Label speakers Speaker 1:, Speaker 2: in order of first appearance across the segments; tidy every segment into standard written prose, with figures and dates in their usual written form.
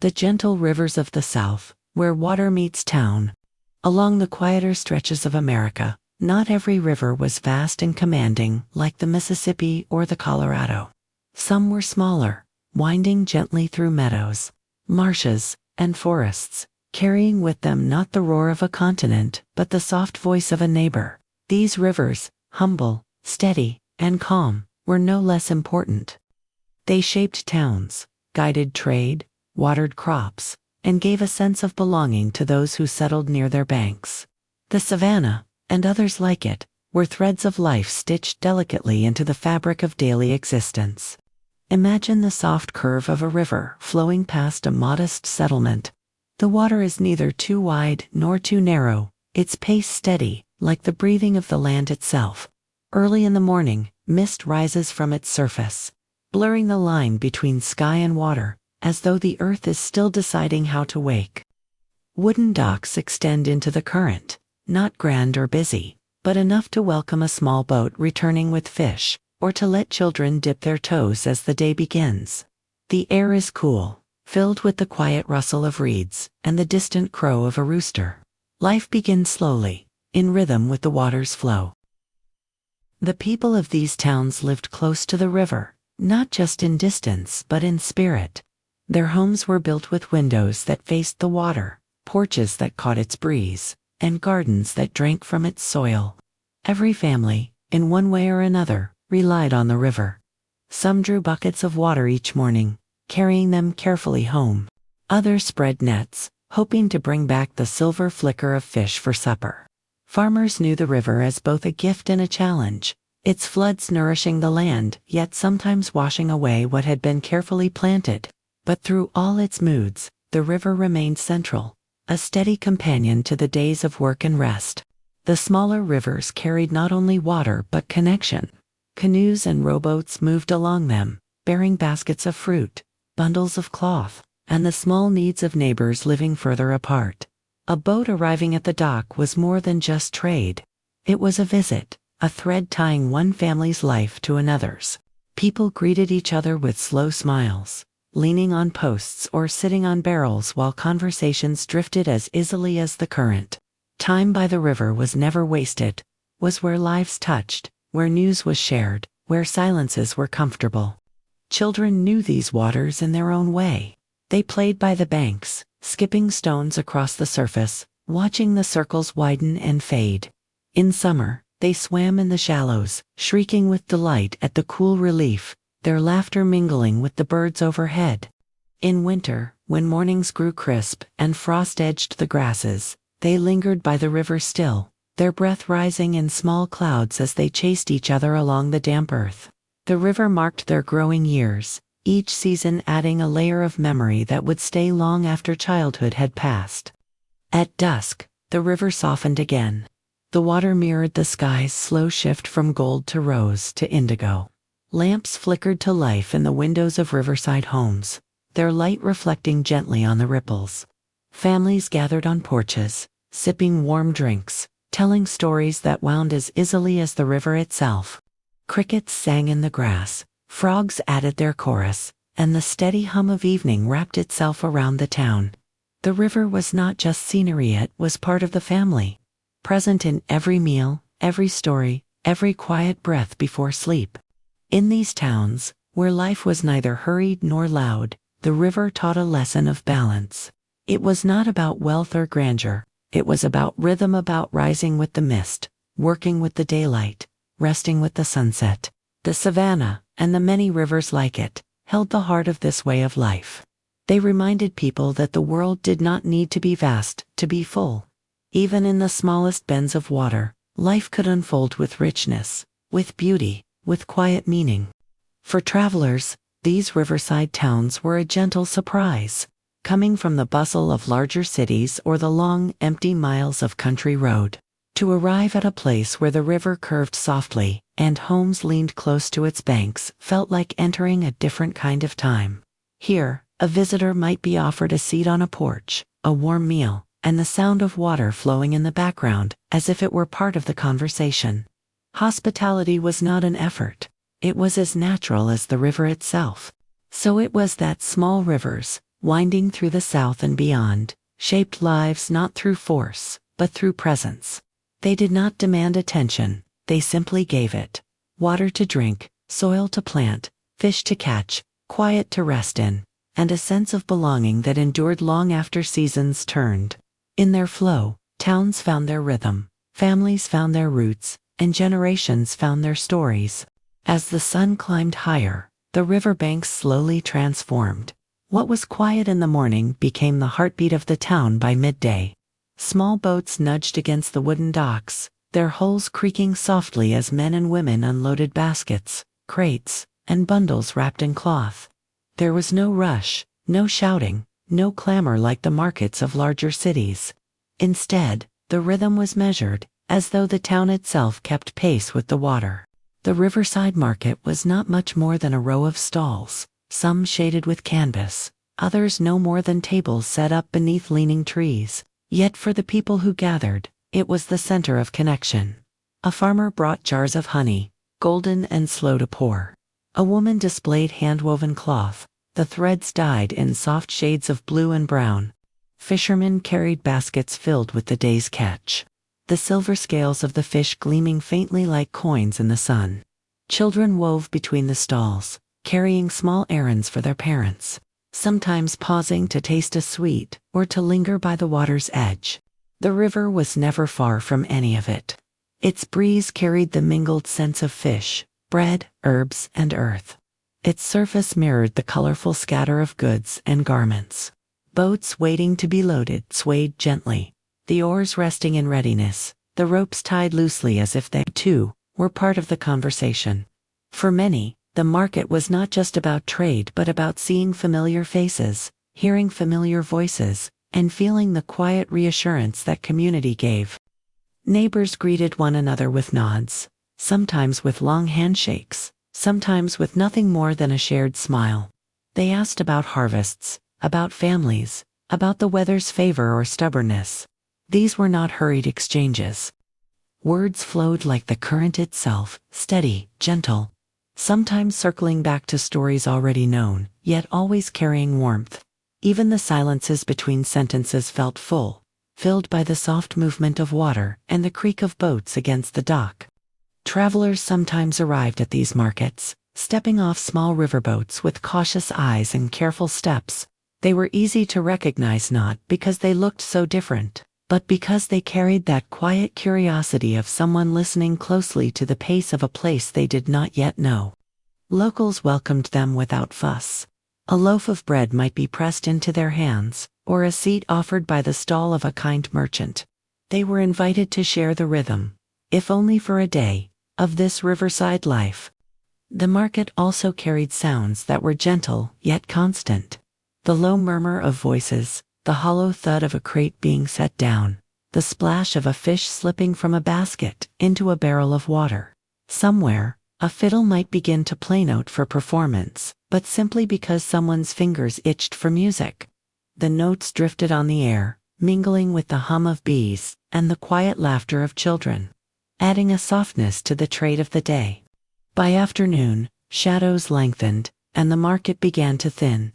Speaker 1: the gentle rivers of the South, where water meets town. Along the quieter stretches of America, not every river was vast and commanding like the Mississippi or the Colorado. Some were smaller, winding gently through meadows, marshes, and forests, carrying with them not the roar of a continent but the soft voice of a neighbor. These rivers, humble, steady, and calm, were no less important. They shaped towns, guided trade, watered crops, and gave a sense of belonging to those who settled near their banks. The savannah, and others like it, were threads of life stitched delicately into the fabric of daily existence. Imagine the soft curve of a river flowing past a modest settlement. The water is neither too wide nor too narrow, its pace steady, like the breathing of the land itself. Early in the morning, mist rises from its surface, blurring the line between sky and water, as though the earth is still deciding how to wake. Wooden docks extend into the current, not grand or busy, but enough to welcome a small boat returning with fish, or to let children dip their toes as the day begins. The air is cool, filled with the quiet rustle of reeds and the distant crow of a rooster. Life begins slowly, in rhythm with the water's flow. The people of these towns lived close to the river, not just in distance but in spirit. Their homes were built with windows that faced the water, porches that caught its breeze, and gardens that drank from its soil. Every family, in one way or another, relied on the river. Some drew buckets of water each morning, carrying them carefully home. Others spread nets, hoping to bring back the silver flicker of fish for supper. Farmers knew the river as both a gift and a challenge, its floods nourishing the land, yet sometimes washing away what had been carefully planted. But through all its moods, the river remained central, a steady companion to the days of work and rest. The smaller rivers carried not only water but connection. Canoes and rowboats moved along them, bearing baskets of fruit, bundles of cloth, and the small needs of neighbors living further apart. A boat arriving at the dock was more than just trade. It was a visit, a thread tying one family's life to another's. People greeted each other with slow smiles, leaning on posts or sitting on barrels while conversations drifted as easily as the current. Time by the river was never wasted, was where lives touched, where news was shared, where silences were comfortable. Children knew these waters in their own way. They played by the banks, skipping stones across the surface, watching the circles widen and fade. In summer, they swam in the shallows, shrieking with delight at the cool relief, their laughter mingling with the birds overhead. In winter, when mornings grew crisp and frost edged the grasses, they lingered by the river still, their breath rising in small clouds as they chased each other along the damp earth. The river marked their growing years, each season adding a layer of memory that would stay long after childhood had passed. At dusk, the river softened again. The water mirrored the sky's slow shift from gold to rose to indigo. Lamps flickered to life in the windows of riverside homes, their light reflecting gently on the ripples. Families gathered on porches, sipping warm drinks, telling stories that wound as easily as the river itself. Crickets sang in the grass, frogs added their chorus, and the steady hum of evening wrapped itself around the town. The river was not just scenery, it was part of the family, present in every meal, every story, every quiet breath before sleep. In these towns, where life was neither hurried nor loud, the river taught a lesson of balance. It was not about wealth or grandeur, it was about rhythm, about rising with the mist, working with the daylight, resting with the sunset. The savannah, and the many rivers like it, held the heart of this way of life. They reminded people that the world did not need to be vast to be full. Even in the smallest bends of water, life could unfold with richness, with beauty, with quiet meaning. For travelers, these riverside towns were a gentle surprise, coming from the bustle of larger cities or the long, empty miles of country road. To arrive at a place where the river curved softly, and homes leaned close to its banks, felt like entering a different kind of time. Here, a visitor might be offered a seat on a porch, a warm meal, and the sound of water flowing in the background, as if it were part of the conversation. Hospitality was not an effort. It was as natural as the river itself. So it was that small rivers, winding through the South and beyond, shaped lives not through force, but through presence. They did not demand attention, they simply gave it. Water to drink, soil to plant, fish to catch, quiet to rest in, and a sense of belonging that endured long after seasons turned. In their flow, towns found their rhythm, families found their roots, and generations found their stories. As the sun climbed higher, the riverbanks slowly transformed. What was quiet in the morning became the heartbeat of the town by midday. Small boats nudged against the wooden docks, their hulls creaking softly as men and women unloaded baskets, crates, and bundles wrapped in cloth. There was no rush, no shouting, no clamor like the markets of larger cities. Instead, the rhythm was measured, as though the town itself kept pace with the water. The riverside market was not much more than a row of stalls, some shaded with canvas, others no more than tables set up beneath leaning trees. Yet for the people who gathered, it was the center of connection. A farmer brought jars of honey, golden and slow to pour. A woman displayed hand-woven cloth, the threads dyed in soft shades of blue and brown. Fishermen carried baskets filled with the day's catch, the silver scales of the fish gleaming faintly like coins in the sun. Children wove between the stalls, carrying small errands for their parents, sometimes pausing to taste a sweet or to linger by the water's edge. The river was never far from any of it. Its breeze carried the mingled scents of fish, bread, herbs, and earth. Its surface mirrored the colorful scatter of goods and garments. Boats waiting to be loaded swayed gently, the oars resting in readiness, the ropes tied loosely as if they, too, were part of the conversation. For many, the market was not just about trade but about seeing familiar faces, hearing familiar voices, and feeling the quiet reassurance that community gave. Neighbors greeted one another with nods, sometimes with long handshakes, sometimes with nothing more than a shared smile. They asked about harvests, about families, about the weather's favor or stubbornness. These were not hurried exchanges. Words flowed like the current itself, steady, gentle, sometimes circling back to stories already known, yet always carrying warmth. Even the silences between sentences felt full, filled by the soft movement of water and the creak of boats against the dock. Travelers sometimes arrived at these markets, stepping off small riverboats with cautious eyes and careful steps. They were easy to recognize not because they looked so different, but because they carried that quiet curiosity of someone listening closely to the pace of a place they did not yet know. Locals welcomed them without fuss. A loaf of bread might be pressed into their hands, or a seat offered by the stall of a kind merchant. They were invited to share the rhythm, if only for a day, of this riverside life. The market also carried sounds that were gentle yet constant. The low murmur of voices, the hollow thud of a crate being set down, the splash of a fish slipping from a basket into a barrel of water. Somewhere, a fiddle might begin to play note for performance, but simply because someone's fingers itched for music. The notes drifted on the air, mingling with the hum of bees and the quiet laughter of children, adding a softness to the trade of the day. By afternoon, shadows lengthened, and the market began to thin.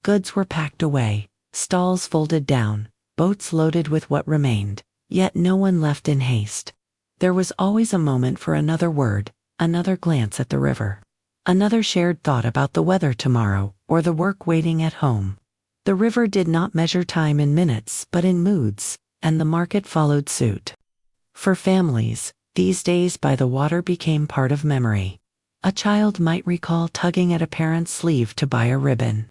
Speaker 1: Goods were packed away, stalls folded down, boats loaded with what remained, yet no one left in haste. There was always a moment for another word, another glance at the river, another shared thought about the weather tomorrow or the work waiting at home. The river did not measure time in minutes but in moods, and the market followed suit. For families, these days by the water became part of memory. A child might recall tugging at a parent's sleeve to buy a ribbon,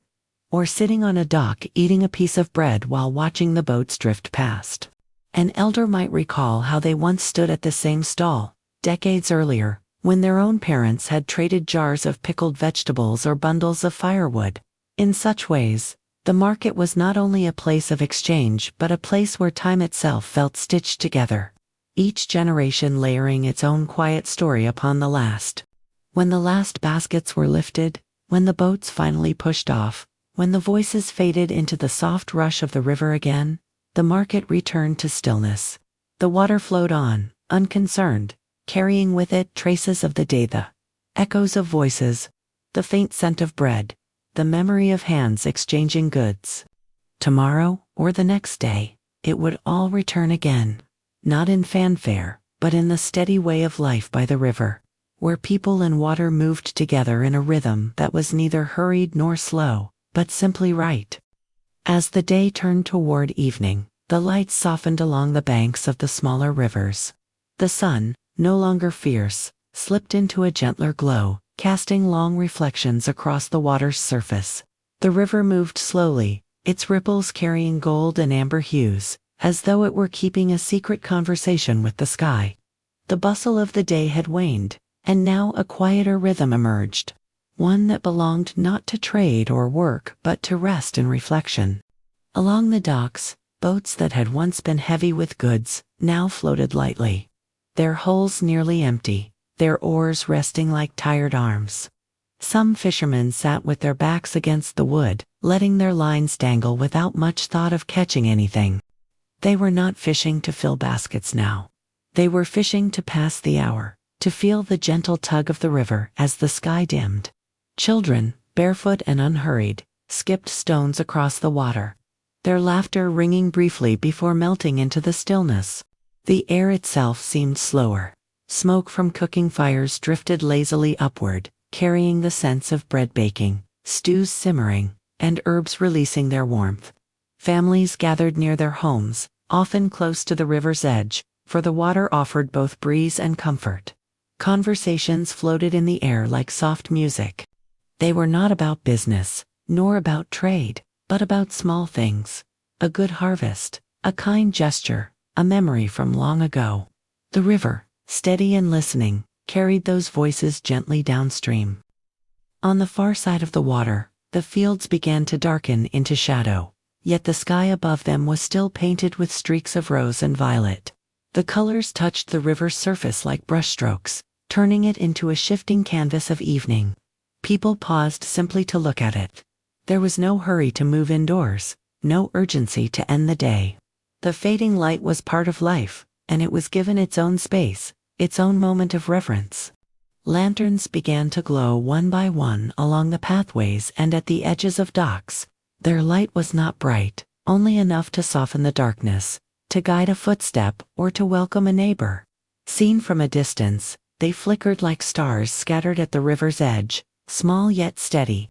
Speaker 1: or sitting on a dock eating a piece of bread while watching the boats drift past. An elder might recall how they once stood at the same stall, decades earlier, when their own parents had traded jars of pickled vegetables or bundles of firewood. In such ways, the market was not only a place of exchange but a place where time itself felt stitched together, each generation layering its own quiet story upon the last. When the last baskets were lifted, when the boats finally pushed off, when the voices faded into the soft rush of the river again, the market returned to stillness. The water flowed on, unconcerned, carrying with it traces of the day, the echoes of voices, the faint scent of bread, the memory of hands exchanging goods. Tomorrow, or the next day, it would all return again. Not in fanfare, but in the steady way of life by the river, where people and water moved together in a rhythm that was neither hurried nor slow, but simply right. As the day turned toward evening, the lights softened along the banks of the smaller rivers. The sun, no longer fierce, slipped into a gentler glow, casting long reflections across the water's surface. The river moved slowly, its ripples carrying gold and amber hues, as though it were keeping a secret conversation with the sky. The bustle of the day had waned, and now a quieter rhythm emerged, one that belonged not to trade or work but to rest and reflection. Along the docks, boats that had once been heavy with goods now floated lightly, their hulls nearly empty, their oars resting like tired arms. Some fishermen sat with their backs against the wood, letting their lines dangle without much thought of catching anything. They were not fishing to fill baskets now. They were fishing to pass the hour, to feel the gentle tug of the river as the sky dimmed. Children, barefoot and unhurried, skipped stones across the water, their laughter ringing briefly before melting into the stillness. The air itself seemed slower. Smoke from cooking fires drifted lazily upward, carrying the scents of bread baking, stews simmering, and herbs releasing their warmth. Families gathered near their homes, often close to the river's edge, for the water offered both breeze and comfort. Conversations floated in the air like soft music. They were not about business, nor about trade, but about small things. A good harvest, a kind gesture, a memory from long ago. The river, steady and listening, carried those voices gently downstream. On the far side of the water, the fields began to darken into shadow, yet the sky above them was still painted with streaks of rose and violet. The colors touched the river's surface like brushstrokes, turning it into a shifting canvas of evening. People paused simply to look at it. There was no hurry to move indoors, no urgency to end the day. The fading light was part of life, and it was given its own space, its own moment of reverence. Lanterns began to glow one by one along the pathways and at the edges of docks. Their light was not bright, only enough to soften the darkness, to guide a footstep or to welcome a neighbor. Seen from a distance, they flickered like stars scattered at the river's edge, small yet steady.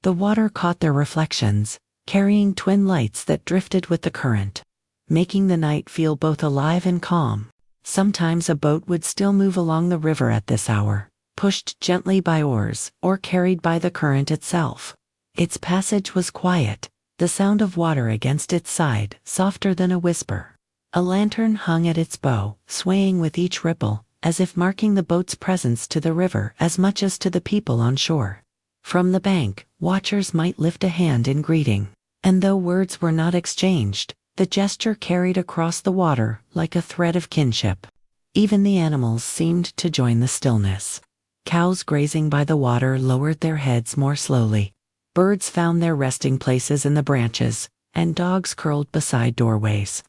Speaker 1: The water caught their reflections, carrying twin lights that drifted with the current, making the night feel both alive and calm. Sometimes a boat would still move along the river at this hour, pushed gently by oars or carried by the current itself. Its passage was quiet, the sound of water against its side softer than a whisper. A lantern hung at its bow, swaying with each ripple, as if marking the boat's presence to the river as much as to the people on shore. From the bank, watchers might lift a hand in greeting, and though words were not exchanged, the gesture carried across the water like a thread of kinship. Even the animals seemed to join the stillness. Cows grazing by the water lowered their heads more slowly. Birds found their resting places in the branches, and dogs curled beside doorways,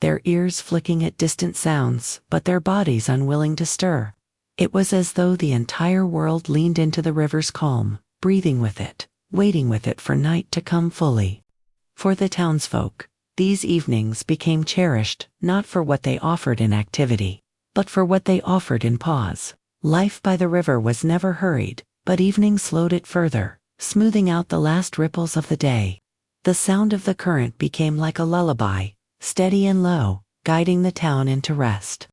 Speaker 1: their ears flicking at distant sounds, but their bodies unwilling to stir. It was as though the entire world leaned into the river's calm, breathing with it, waiting with it for night to come fully. For the townsfolk, these evenings became cherished not for what they offered in activity, but for what they offered in pause. Life by the river was never hurried, but evening slowed it further, smoothing out the last ripples of the day. The sound of the current became like a lullaby, steady and low, guiding the town into rest.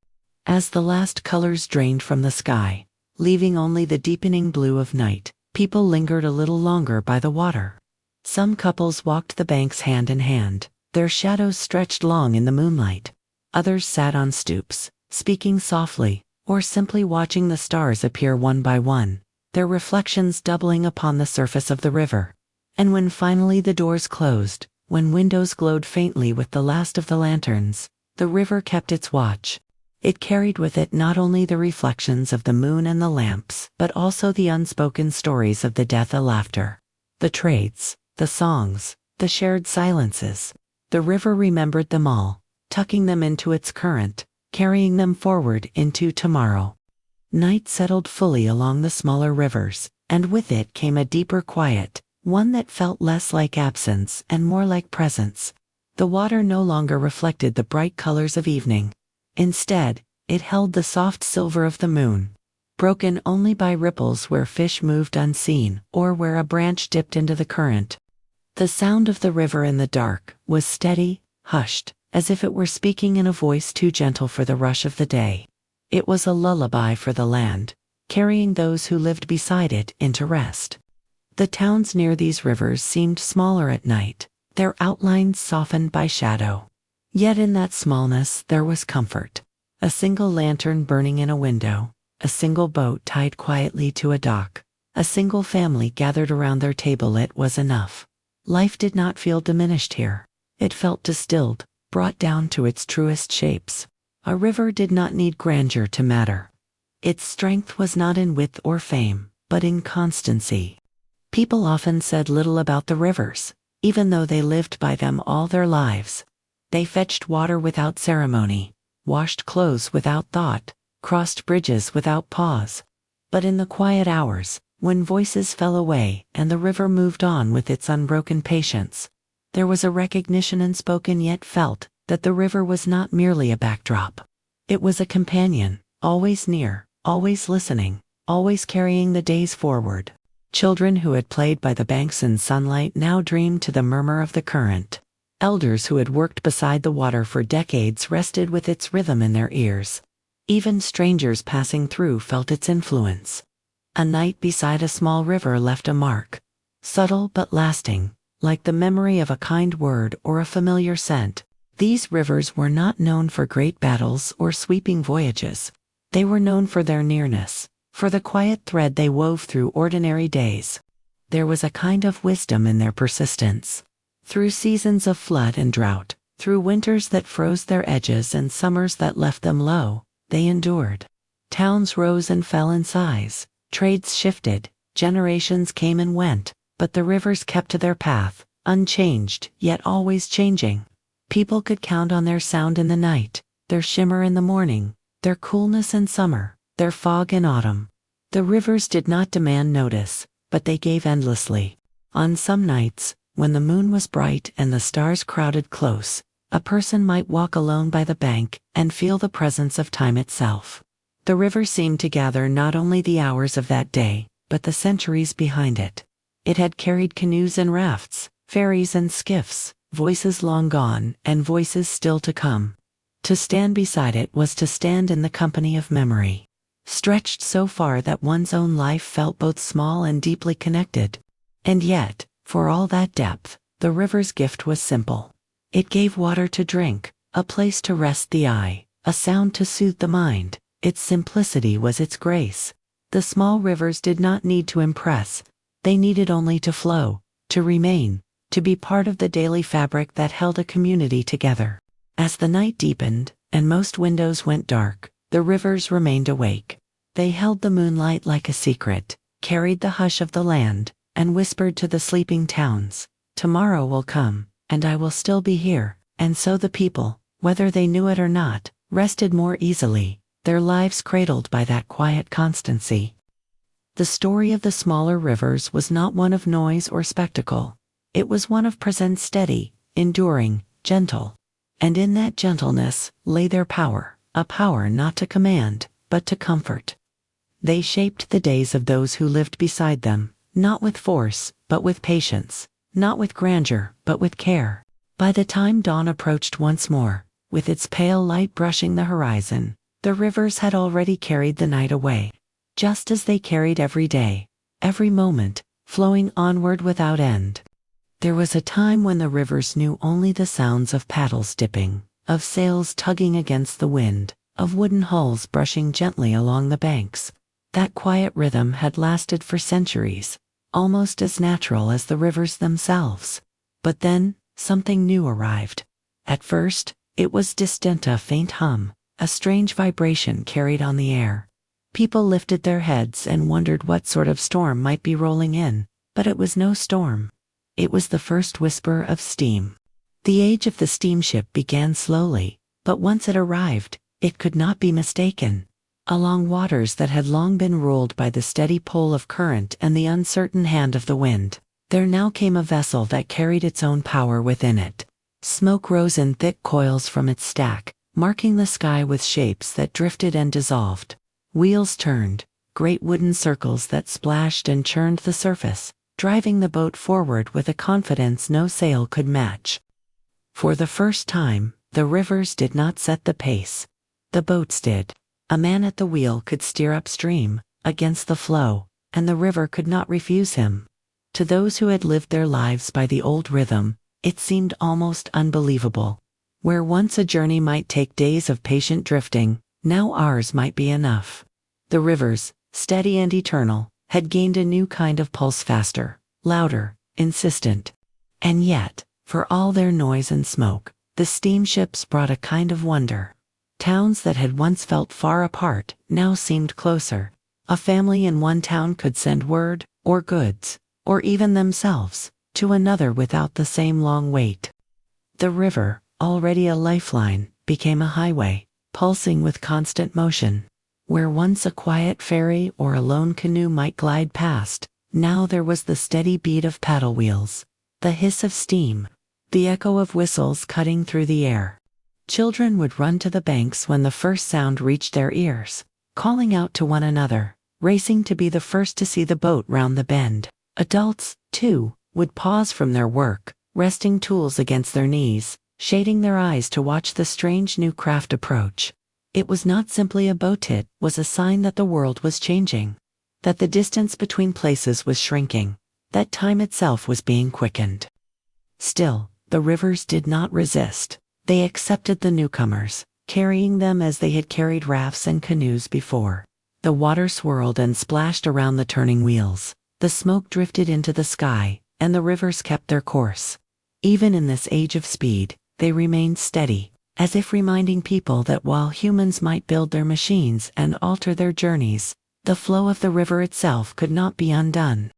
Speaker 1: As the last colors drained from the sky, leaving only the deepening blue of night, people lingered a little longer by the water. Some couples walked the banks hand in hand, their shadows stretched long in the moonlight. Others sat on stoops, speaking softly, or simply watching the stars appear one by one, their reflections doubling upon the surface of the river. And when finally the doors closed, when windows glowed faintly with the last of the lanterns, the river kept its watch. It carried with it not only the reflections of the moon and the lamps, but also the unspoken stories of the death and laughter, the trades, the songs, the shared silences. The river remembered them all, tucking them into its current, carrying them forward into tomorrow. Night settled fully along the smaller rivers, and with it came a deeper quiet, one that felt less like absence and more like presence. The water no longer reflected the bright colors of evening. Instead, it held the soft silver of the moon, broken only by ripples where fish moved unseen or where a branch dipped into the current. The sound of the river in the dark was steady, hushed, as if it were speaking in a voice too gentle for the rush of the day. It was a lullaby for the land, carrying those who lived beside it into rest. The towns near these rivers seemed smaller at night, their outlines softened by shadow. Yet in that smallness there was comfort. A single lantern burning in a window, a single boat tied quietly to a dock, a single family gathered around their table, it was enough. Life did not feel diminished here. It felt distilled, brought down to its truest shapes. A river did not need grandeur to matter. Its strength was not in width or fame, but in constancy. People often said little about the rivers, even though they lived by them all their lives. They fetched water without ceremony, washed clothes without thought, crossed bridges without pause. But in the quiet hours, when voices fell away and the river moved on with its unbroken patience, there was a recognition, unspoken yet felt, that the river was not merely a backdrop. It was a companion, always near, always listening, always carrying the days forward. Children who had played by the banks in sunlight now dreamed to the murmur of the current. Elders who had worked beside the water for decades rested with its rhythm in their ears. Even strangers passing through felt its influence. A night beside a small river left a mark, subtle but lasting, like the memory of a kind word or a familiar scent. These rivers were not known for great battles or sweeping voyages. They were known for their nearness, for the quiet thread they wove through ordinary days. There was a kind of wisdom in their persistence. Through seasons of flood and drought, through winters that froze their edges and summers that left them low, they endured. Towns rose and fell in size, trades shifted, generations came and went, but the rivers kept to their path, unchanged, yet always changing. People could count on their sound in the night, their shimmer in the morning, their coolness in summer, their fog in autumn. The rivers did not demand notice, but they gave endlessly. On some nights, when the moon was bright and the stars crowded close, a person might walk alone by the bank and feel the presence of time itself. The river seemed to gather not only the hours of that day, but the centuries behind it. It had carried canoes and rafts, ferries and skiffs, voices long gone and voices still to come. To stand beside it was to stand in the company of memory, stretched so far that one's own life felt both small and deeply connected. And yet, for all that depth, the river's gift was simple. It gave water to drink, a place to rest the eye, a sound to soothe the mind. Its simplicity was its grace. The small rivers did not need to impress. They needed only to flow, to remain, to be part of the daily fabric that held a community together. As the night deepened, and most windows went dark, the rivers remained awake. They held the moonlight like a secret, carried the hush of the land, and whispered to the sleeping towns, "Tomorrow will come, and I will still be here." And so the people, whether they knew it or not, rested more easily, their lives cradled by that quiet constancy. The story of the smaller rivers was not one of noise or spectacle. It was one of presence, steady, enduring, gentle. And in that gentleness lay their power, a power not to command, but to comfort. They shaped the days of those who lived beside them, not with force, but with patience, not with grandeur, but with care. By the time dawn approached once more, with its pale light brushing the horizon, the rivers had already carried the night away, just as they carried every day, every moment, flowing onward without end. There was a time when the rivers knew only the sounds of paddles dipping, of sails tugging against the wind, of wooden hulls brushing gently along the banks. That quiet rhythm had lasted for centuries, almost as natural as the rivers themselves. But then, something new arrived. At first, it was distant, a faint hum, a strange vibration carried on the air. People lifted their heads and wondered what sort of storm might be rolling in, but it was no storm. It was the first whisper of steam. The age of the steamship began slowly, but once it arrived, it could not be mistaken. Along waters that had long been ruled by the steady pull of current and the uncertain hand of the wind, There now came a vessel that carried its own power within it. Smoke rose in thick coils from its stack, marking the sky with shapes that drifted and dissolved. Wheels turned, great wooden circles that splashed and churned the surface, driving the boat forward with a confidence no sail could match. For the first time, the rivers did not set the pace. The boats did. A man at the wheel could steer upstream, against the flow, and the river could not refuse him. To those who had lived their lives by the old rhythm, it seemed almost unbelievable. Where once a journey might take days of patient drifting, now hours might be enough. The rivers, steady and eternal, had gained a new kind of pulse, faster, louder, insistent. And yet, for all their noise and smoke, the steamships brought a kind of wonder. Towns that had once felt far apart now seemed closer. A family in one town could send word, or goods, or even themselves, to another without the same long wait. The river, already a lifeline, became a highway, pulsing with constant motion. Where once a quiet ferry or a lone canoe might glide past, now there was the steady beat of paddle wheels, the hiss of steam, the echo of whistles cutting through the air. Children would run to the banks when the first sound reached their ears, calling out to one another, racing to be the first to see the boat round the bend. Adults, too, would pause from their work, resting tools against their knees, shading their eyes to watch the strange new craft approach. It was not simply a boat, it was a sign that the world was changing, that the distance between places was shrinking, that time itself was being quickened. Still, the rivers did not resist. They accepted the newcomers, carrying them as they had carried rafts and canoes before. The water swirled and splashed around the turning wheels. The smoke drifted into the sky, and the rivers kept their course. Even in this age of speed, they remained steady, as if reminding people that while humans might build their machines and alter their journeys, the flow of the river itself could not be undone.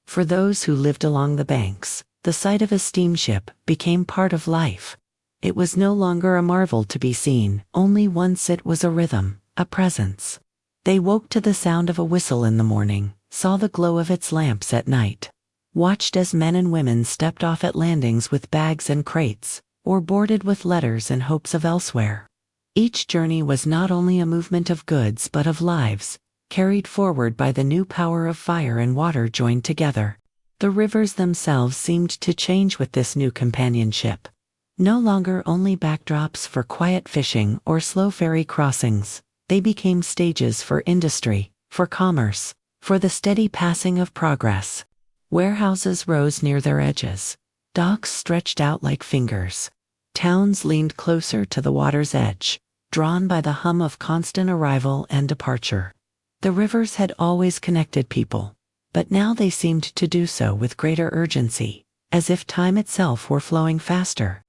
Speaker 1: For those who lived along the banks, the sight of a steamship became part of life. It was no longer a marvel to be seen, only once it was a rhythm, a presence. They woke to the sound of a whistle in the morning, saw the glow of its lamps at night, watched as men and women stepped off at landings with bags and crates, or boarded with letters and hopes of elsewhere. Each journey was not only a movement of goods but of lives, carried forward by the new power of fire and water joined together. The rivers themselves seemed to change with this new companionship. No longer only backdrops for quiet fishing or slow ferry crossings, they became stages for industry, for commerce, for the steady passing of progress. Warehouses rose near their edges. Docks stretched out like fingers. Towns leaned closer to the water's edge, drawn by the hum of constant arrival and departure. The rivers had always connected people, but now they seemed to do so with greater urgency, as if time itself were flowing faster.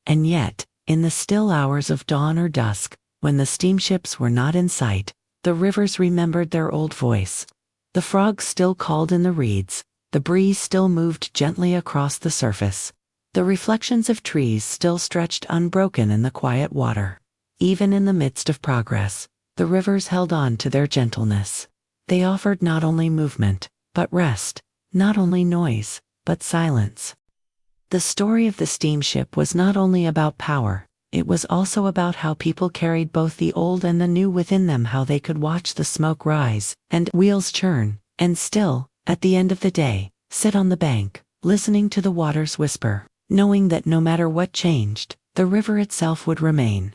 Speaker 1: And yet, in the still hours of dawn or dusk, when the steamships were not in sight, the rivers remembered their old voice. The frogs still called in the reeds, the breeze still moved gently across the surface. The reflections of trees still stretched unbroken in the quiet water. Even in the midst of progress, the rivers held on to their gentleness. They offered not only movement, but rest, not only noise, but silence. The story of the steamship was not only about power, it was also about how people carried both the old and the new within them, how they could watch the smoke rise and wheels churn, and still, at the end of the day, sit on the bank, listening to the waters whisper, knowing that no matter what changed, the river itself would remain.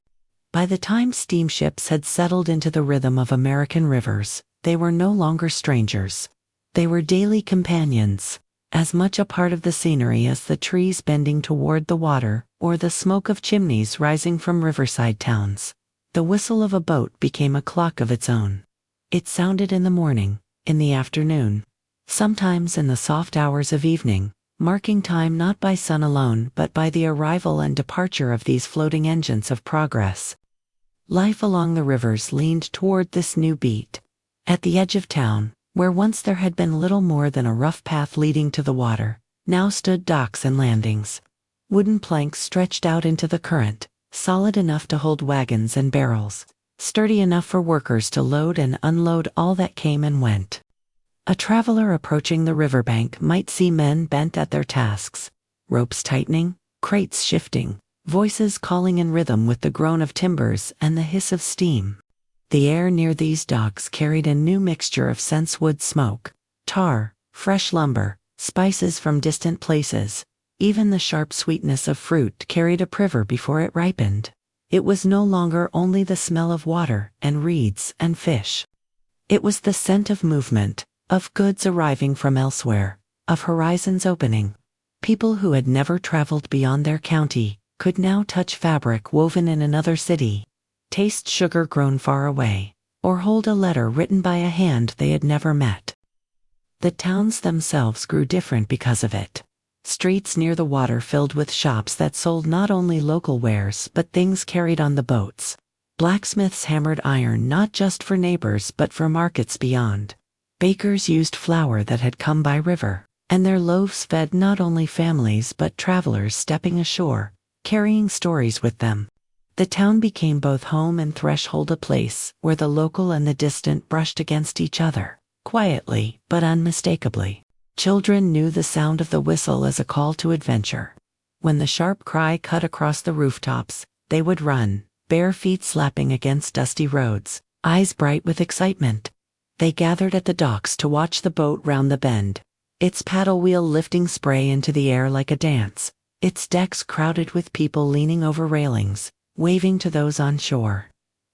Speaker 1: By the time steamships had settled into the rhythm of American rivers, they were no longer strangers. They were daily companions, as much a part of the scenery as the trees bending toward the water or the smoke of chimneys rising from riverside towns. The whistle of a boat became a clock of its own. It sounded in the morning, in the afternoon, sometimes in the soft hours of evening, marking time not by sun alone but by the arrival and departure of these floating engines of progress. Life along the rivers leaned toward this new beat. At the edge of town, where once there had been little more than a rough path leading to the water, now stood docks and landings. Wooden planks stretched out into the current, solid enough to hold wagons and barrels, sturdy enough for workers to load and unload all that came and went. A traveler approaching the riverbank might see men bent at their tasks, ropes tightening, crates shifting, voices calling in rhythm with the groan of timbers and the hiss of steam. The air near these docks carried a new mixture of scents: wood smoke, tar, fresh lumber, spices from distant places. Even the sharp sweetness of fruit carried a priver before it ripened. It was no longer only the smell of water and reeds and fish. It was the scent of movement, of goods arriving from elsewhere, of horizons opening. People who had never traveled beyond their county could now touch fabric woven in another city, taste sugar grown far away, or hold a letter written by a hand they had never met. The towns themselves grew different because of it. Streets near the water filled with shops that sold not only local wares but things carried on the boats. Blacksmiths hammered iron not just for neighbors but for markets beyond. Bakers used flour that had come by river, and their loaves fed not only families but travelers stepping ashore, carrying stories with them. The town became both home and threshold, a place where the local and the distant brushed against each other, quietly but unmistakably. Children knew the sound of the whistle as a call to adventure. When the sharp cry cut across the rooftops, they would run, bare feet slapping against dusty roads, eyes bright with excitement. They gathered at the docks to watch the boat round the bend, its paddle wheel lifting spray into the air like a dance, its decks crowded with people leaning over railings, waving to those on shore.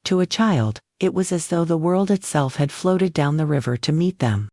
Speaker 1: To a child, it was as though the world itself had floated down the river to meet them.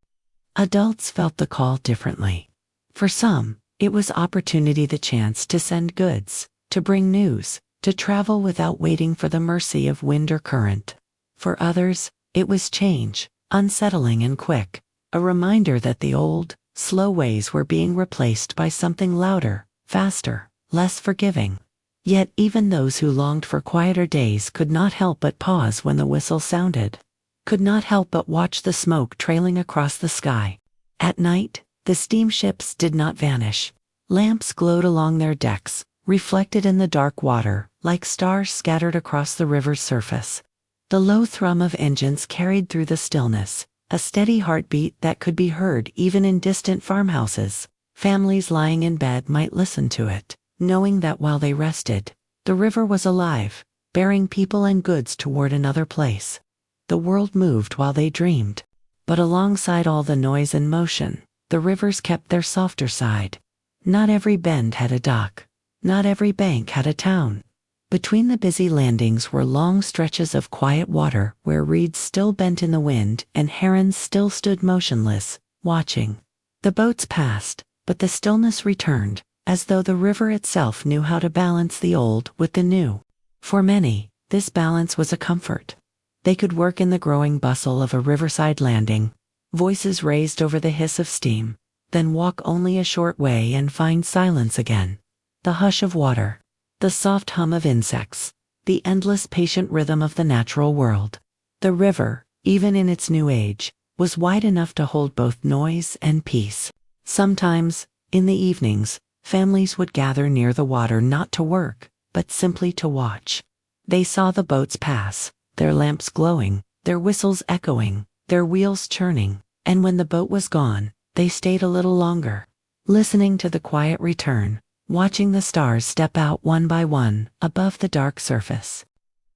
Speaker 1: Adults felt the call differently. For some, it was opportunity, the chance to send goods, to bring news, to travel without waiting for the mercy of wind or current. For others, it was change, unsettling and quick, a reminder that the old, slow ways were being replaced by something louder, faster, less forgiving. Yet even those who longed for quieter days could not help but pause when the whistle sounded, could not help but watch the smoke trailing across the sky. At night, the steamships did not vanish. Lamps glowed along their decks, reflected in the dark water, like stars scattered across the river's surface. The low thrum of engines carried through the stillness, a steady heartbeat that could be heard even in distant farmhouses. Families lying in bed might listen to it, knowing that while they rested, the river was alive, bearing people and goods toward another place. The world moved while they dreamed. But alongside all the noise and motion, the rivers kept their softer side. Not every bend had a dock. Not every bank had a town. Between the busy landings were long stretches of quiet water where reeds still bent in the wind and herons still stood motionless, watching. The boats passed, but the stillness returned, as though the river itself knew how to balance the old with the new. For many, this balance was a comfort. They could work in the growing bustle of a riverside landing, voices raised over the hiss of steam, then walk only a short way and find silence again. The hush of water, the soft hum of insects, the endless patient rhythm of the natural world. The river, even in its new age, was wide enough to hold both noise and peace. Sometimes, in the evenings, families would gather near the water not to work, but simply to watch. They saw the boats pass, their lamps glowing, their whistles echoing, their wheels churning, and when the boat was gone, they stayed a little longer, listening to the quiet return, watching the stars step out one by one above the dark surface.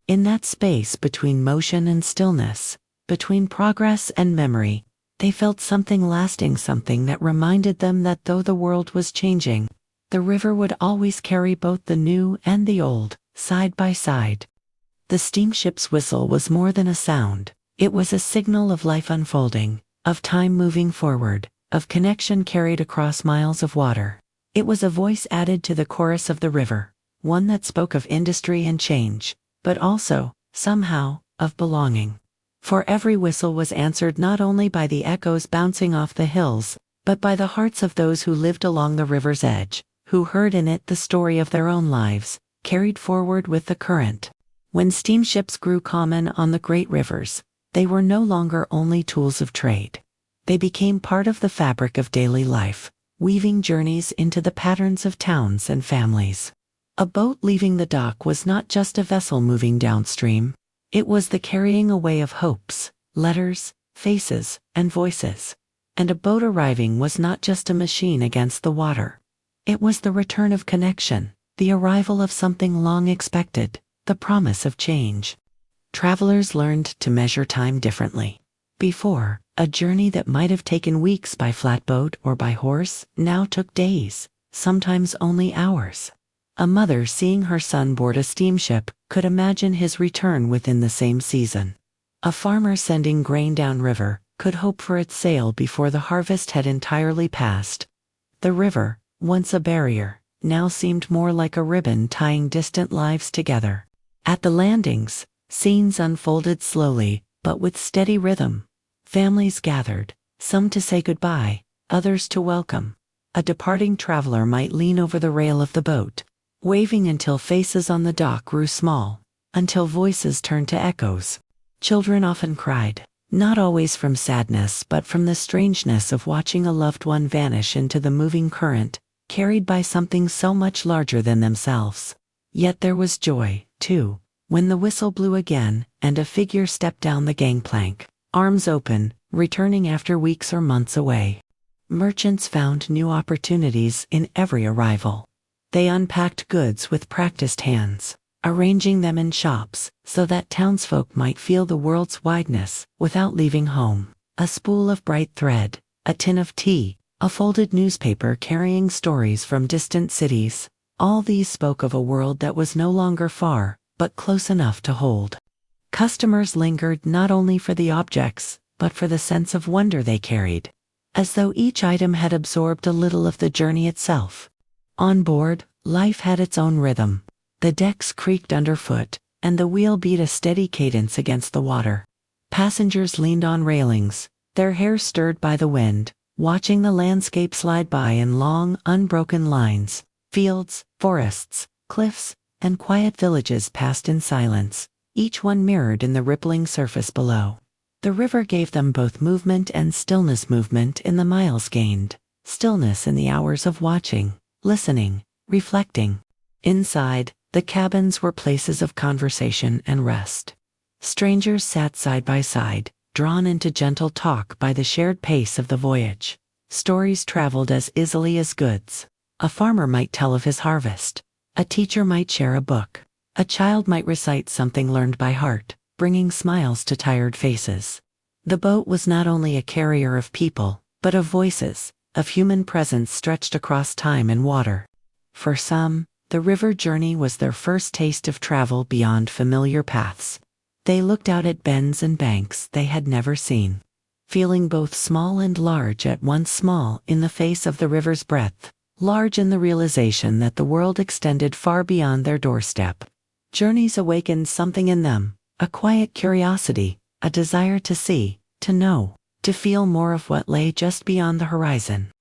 Speaker 1: In that space between motion and stillness, between progress and memory, they felt something lasting, something that reminded them that though the world was changing, the river would always carry both the new and the old, side by side. The steamship's whistle was more than a sound. It was a signal of life unfolding, of time moving forward, of connection carried across miles of water. It was a voice added to the chorus of the river, one that spoke of industry and change, but also, somehow, of belonging. For every whistle was answered not only by the echoes bouncing off the hills, but by the hearts of those who lived along the river's edge, who heard in it the story of their own lives, carried forward with the current. When steamships grew common on the great rivers, they were no longer only tools of trade. They became part of the fabric of daily life, weaving journeys into the patterns of towns and families. A boat leaving the dock was not just a vessel moving downstream. It was the carrying away of hopes, letters, faces, and voices. And a boat arriving was not just a machine against the water. It was the return of connection, the arrival of something long expected, the promise of change. Travelers learned to measure time differently. Before, a journey that might have taken weeks by flatboat or by horse now took days, sometimes only hours. A mother seeing her son board a steamship could imagine his return within the same season. A farmer sending grain downriver could hope for its sale before the harvest had entirely passed. The river, once a barrier, now seemed more like a ribbon tying distant lives together. At the landings, scenes unfolded slowly, but with steady rhythm. Families gathered, some to say goodbye, others to welcome. A departing traveler might lean over the rail of the boat, waving until faces on the dock grew small, until voices turned to echoes. Children often cried, not always from sadness but from the strangeness of watching a loved one vanish into the moving current, carried by something so much larger than themselves. Yet there was joy, too, when the whistle blew again and a figure stepped down the gangplank, arms open, returning after weeks or months away. Merchants found new opportunities in every arrival. They unpacked goods with practiced hands, arranging them in shops so that townsfolk might feel the world's wideness without leaving home. A spool of bright thread, a tin of tea, a folded newspaper carrying stories from distant cities, all these spoke of a world that was no longer far, but close enough to hold. Customers lingered not only for the objects, but for the sense of wonder they carried, as though each item had absorbed a little of the journey itself. On board, life had its own rhythm. The decks creaked underfoot, and the wheel beat a steady cadence against the water. Passengers leaned on railings, their hair stirred by the wind, watching the landscape slide by in long, unbroken lines. Fields, forests, cliffs, and quiet villages passed in silence, each one mirrored in the rippling surface below. The river gave them both movement and stillness, movement in the miles gained, stillness in the hours of watching, listening, reflecting. Inside, the cabins were places of conversation and rest. Strangers sat side by side, drawn into gentle talk by the shared pace of the voyage. Stories traveled as easily as goods. A farmer might tell of his harvest. A teacher might share a book. A child might recite something learned by heart, bringing smiles to tired faces. The boat was not only a carrier of people, but of voices, of human presence stretched across time and water. For some, the river journey was their first taste of travel beyond familiar paths. They looked out at bends and banks they had never seen, feeling both small and large at once, small in the face of the river's breadth, large in the realization that the world extended far beyond their doorstep. Journeys awakened something in them, a quiet curiosity, a desire to see, to know, to feel more of what lay just beyond the horizon.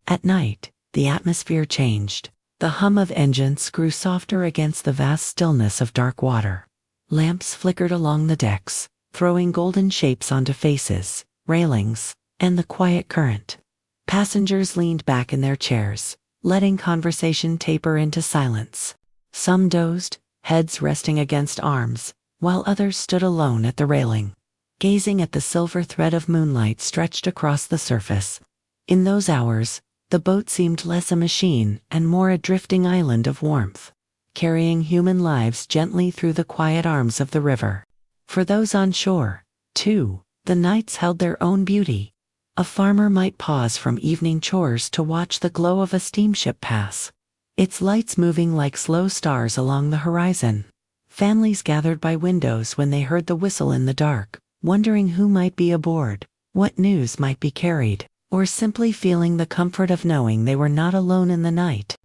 Speaker 1: At night, the atmosphere changed. The hum of engines grew softer against the vast stillness of dark water. Lamps flickered along the decks, throwing golden shapes onto faces, railings, and the quiet current. Passengers leaned back in their chairs, letting conversation taper into silence. Some dozed, heads resting against arms, while others stood alone at the railing, gazing at the silver thread of moonlight stretched across the surface. In those hours, the boat seemed less a machine and more a drifting island of warmth, carrying human lives gently through the quiet arms of the river. For those on shore, too, the nights held their own beauty. A farmer might pause from evening chores to watch the glow of a steamship pass, its lights moving like slow stars along the horizon. Families gathered by windows when they heard the whistle in the dark, wondering who might be aboard, what news might be carried, or simply feeling the comfort of knowing they were not alone in the night.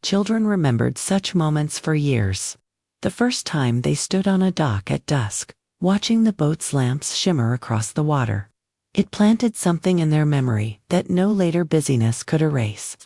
Speaker 1: Children remembered such moments for years. The first time they stood on a dock at dusk, watching the boat's lamps shimmer across the water. It planted something in their memory that no later busyness could erase.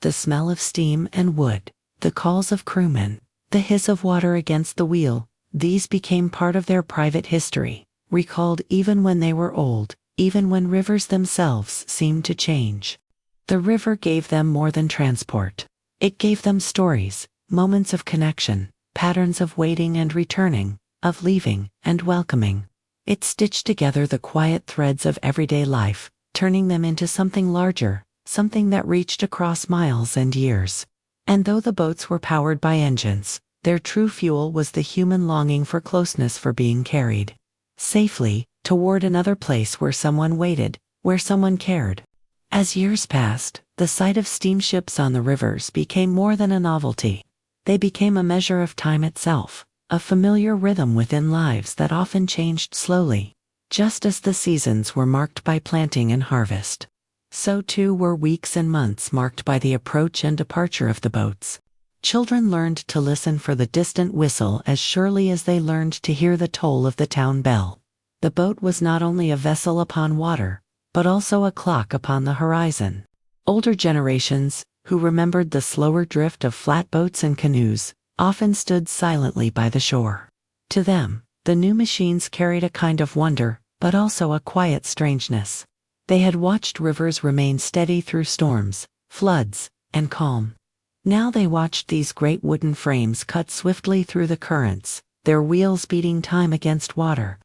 Speaker 1: The smell of steam and wood, the calls of crewmen, the hiss of water against the wheel, these became part of their private history, recalled even when they were old, even when rivers themselves seemed to change. The river gave them more than transport. It gave them stories, moments of connection, patterns of waiting and returning, of leaving and welcoming. It stitched together the quiet threads of everyday life, turning them into something larger, something that reached across miles and years. And though the boats were powered by engines, their true fuel was the human longing for closeness, for being carried safely toward another place where someone waited, where someone cared. As years passed, the sight of steamships on the rivers became more than a novelty. They became a measure of time itself, a familiar rhythm within lives that often changed slowly. Just as the seasons were marked by planting and harvest, so too were weeks and months marked by the approach and departure of the boats. Children learned to listen for the distant whistle as surely as they learned to hear the toll of the town bell. The boat was not only a vessel upon water, but also a clock upon the horizon. Older generations, who remembered the slower drift of flatboats and canoes, often stood silently by the shore. To them, the new machines carried a kind of wonder, but also a quiet strangeness. They had watched rivers remain steady through storms, floods, and calm. Now they watched these great wooden frames cut swiftly through the currents, their wheels beating time against water.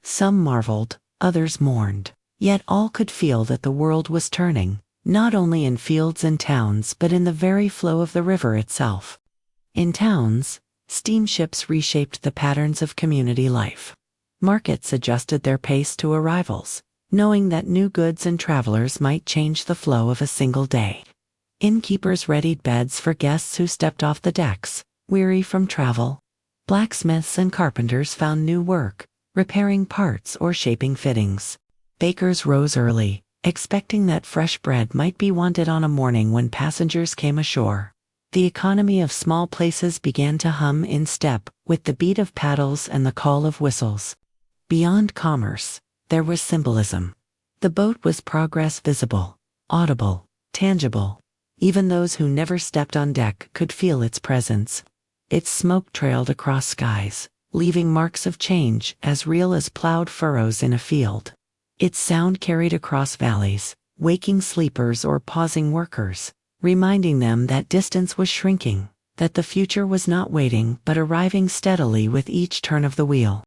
Speaker 1: Some marveled, others mourned, yet all could feel that the world was turning, not only in fields and towns but in the very flow of the river itself. In towns, steamships reshaped the patterns of community life. Markets adjusted their pace to arrivals, knowing that new goods and travelers might change the flow of a single day. Innkeepers readied beds for guests who stepped off the decks, weary from travel. Blacksmiths and carpenters found new work, repairing parts or shaping fittings. Bakers rose early, expecting that fresh bread might be wanted on a morning when passengers came ashore. The economy of small places began to hum in step with the beat of paddles and the call of whistles. Beyond commerce, there was symbolism. The boat was progress, visible, audible, tangible. Even those who never stepped on deck could feel its presence. Its smoke trailed across skies, leaving marks of change as real as plowed furrows in a field. Its sound carried across valleys, waking sleepers or pausing workers, reminding them that distance was shrinking, that the future was not waiting but arriving steadily with each turn of the wheel.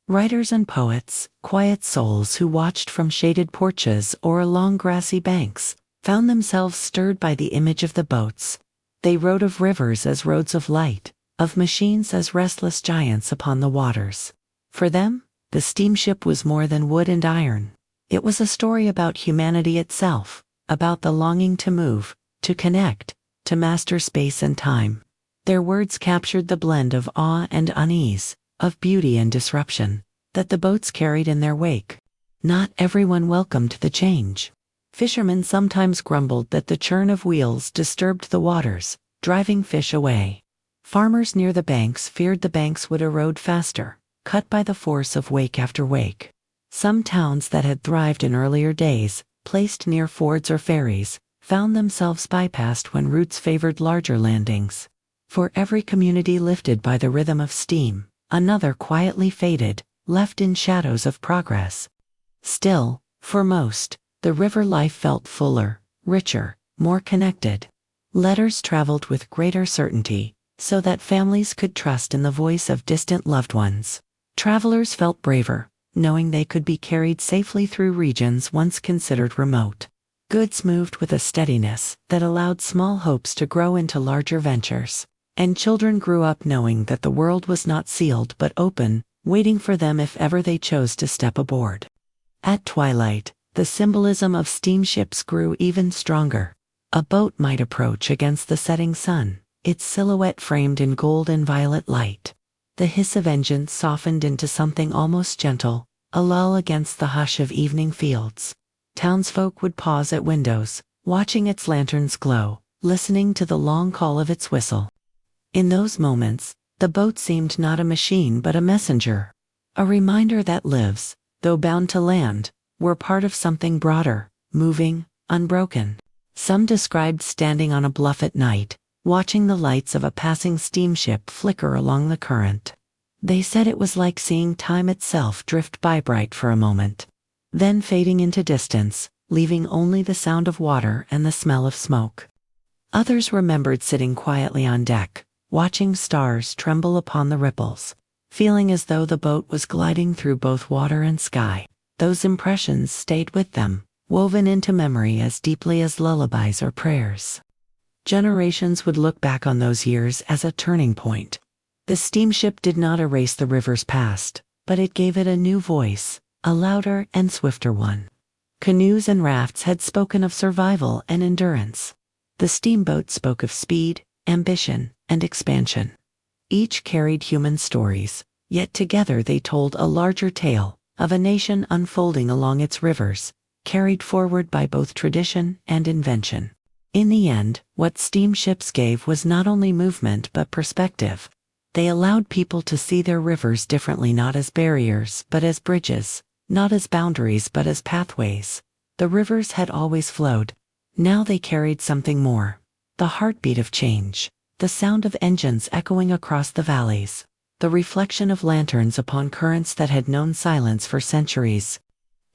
Speaker 1: Writers and poets, quiet souls who watched from shaded porches or along grassy banks, found themselves stirred by the image of the boats. They wrote of rivers as roads of light, of machines as restless giants upon the waters. For them, the steamship was more than wood and iron. It was a story about humanity itself, about the longing to move, to connect, to master space and time. Their words captured the blend of awe and unease, of beauty and disruption, that the boats carried in their wake. Not everyone welcomed the change. Fishermen sometimes grumbled that the churn of wheels disturbed the waters, driving fish away. Farmers near the banks feared the banks would erode faster, cut by the force of wake after wake. Some towns that had thrived in earlier days, placed near fords or ferries, found themselves bypassed when routes favored larger landings. For every community lifted by the rhythm of steam, another quietly faded, left in shadows of progress. Still, for most, the river life felt fuller, richer, more connected. Letters traveled with greater certainty, so that families could trust in the voice of distant loved ones. Travelers felt braver, knowing they could be carried safely through regions once considered remote. Goods moved with a steadiness that allowed small hopes to grow into larger ventures. And children grew up knowing that the world was not sealed but open, waiting for them if ever they chose to step aboard. At twilight, the symbolism of steamships grew even stronger. A boat might approach against the setting sun, its silhouette framed in gold and violet light. The hiss of engines softened into something almost gentle, a lull against the hush of evening fields. Townsfolk would pause at windows, watching its lanterns glow, listening to the long call of its whistle. In those moments, the boat seemed not a machine but a messenger. A reminder that lives, though bound to land, were part of something broader, moving, unbroken. Some described standing on a bluff at night, watching the lights of a passing steamship flicker along the current. They said it was like seeing time itself drift by bright for a moment, then fading into distance, leaving only the sound of water and the smell of smoke. Others remembered sitting quietly on deck, watching stars tremble upon the ripples, feeling as though the boat was gliding through both water and sky. Those impressions stayed with them, woven into memory as deeply as lullabies or prayers. Generations would look back on those years as a turning point. The steamship did not erase the river's past, but it gave it a new voice, a louder and swifter one. Canoes and rafts had spoken of survival and endurance. The steamboat spoke of speed, ambition, and expansion. Each carried human stories, yet together they told a larger tale of a nation unfolding along its rivers, carried forward by both tradition and invention. In the end, what steamships gave was not only movement but perspective. They allowed people to see their rivers differently, not as barriers but as bridges, not as boundaries but as pathways. The rivers had always flowed. Now they carried something more. The heartbeat of change, the sound of engines echoing across the valleys, the reflection of lanterns upon currents that had known silence for centuries.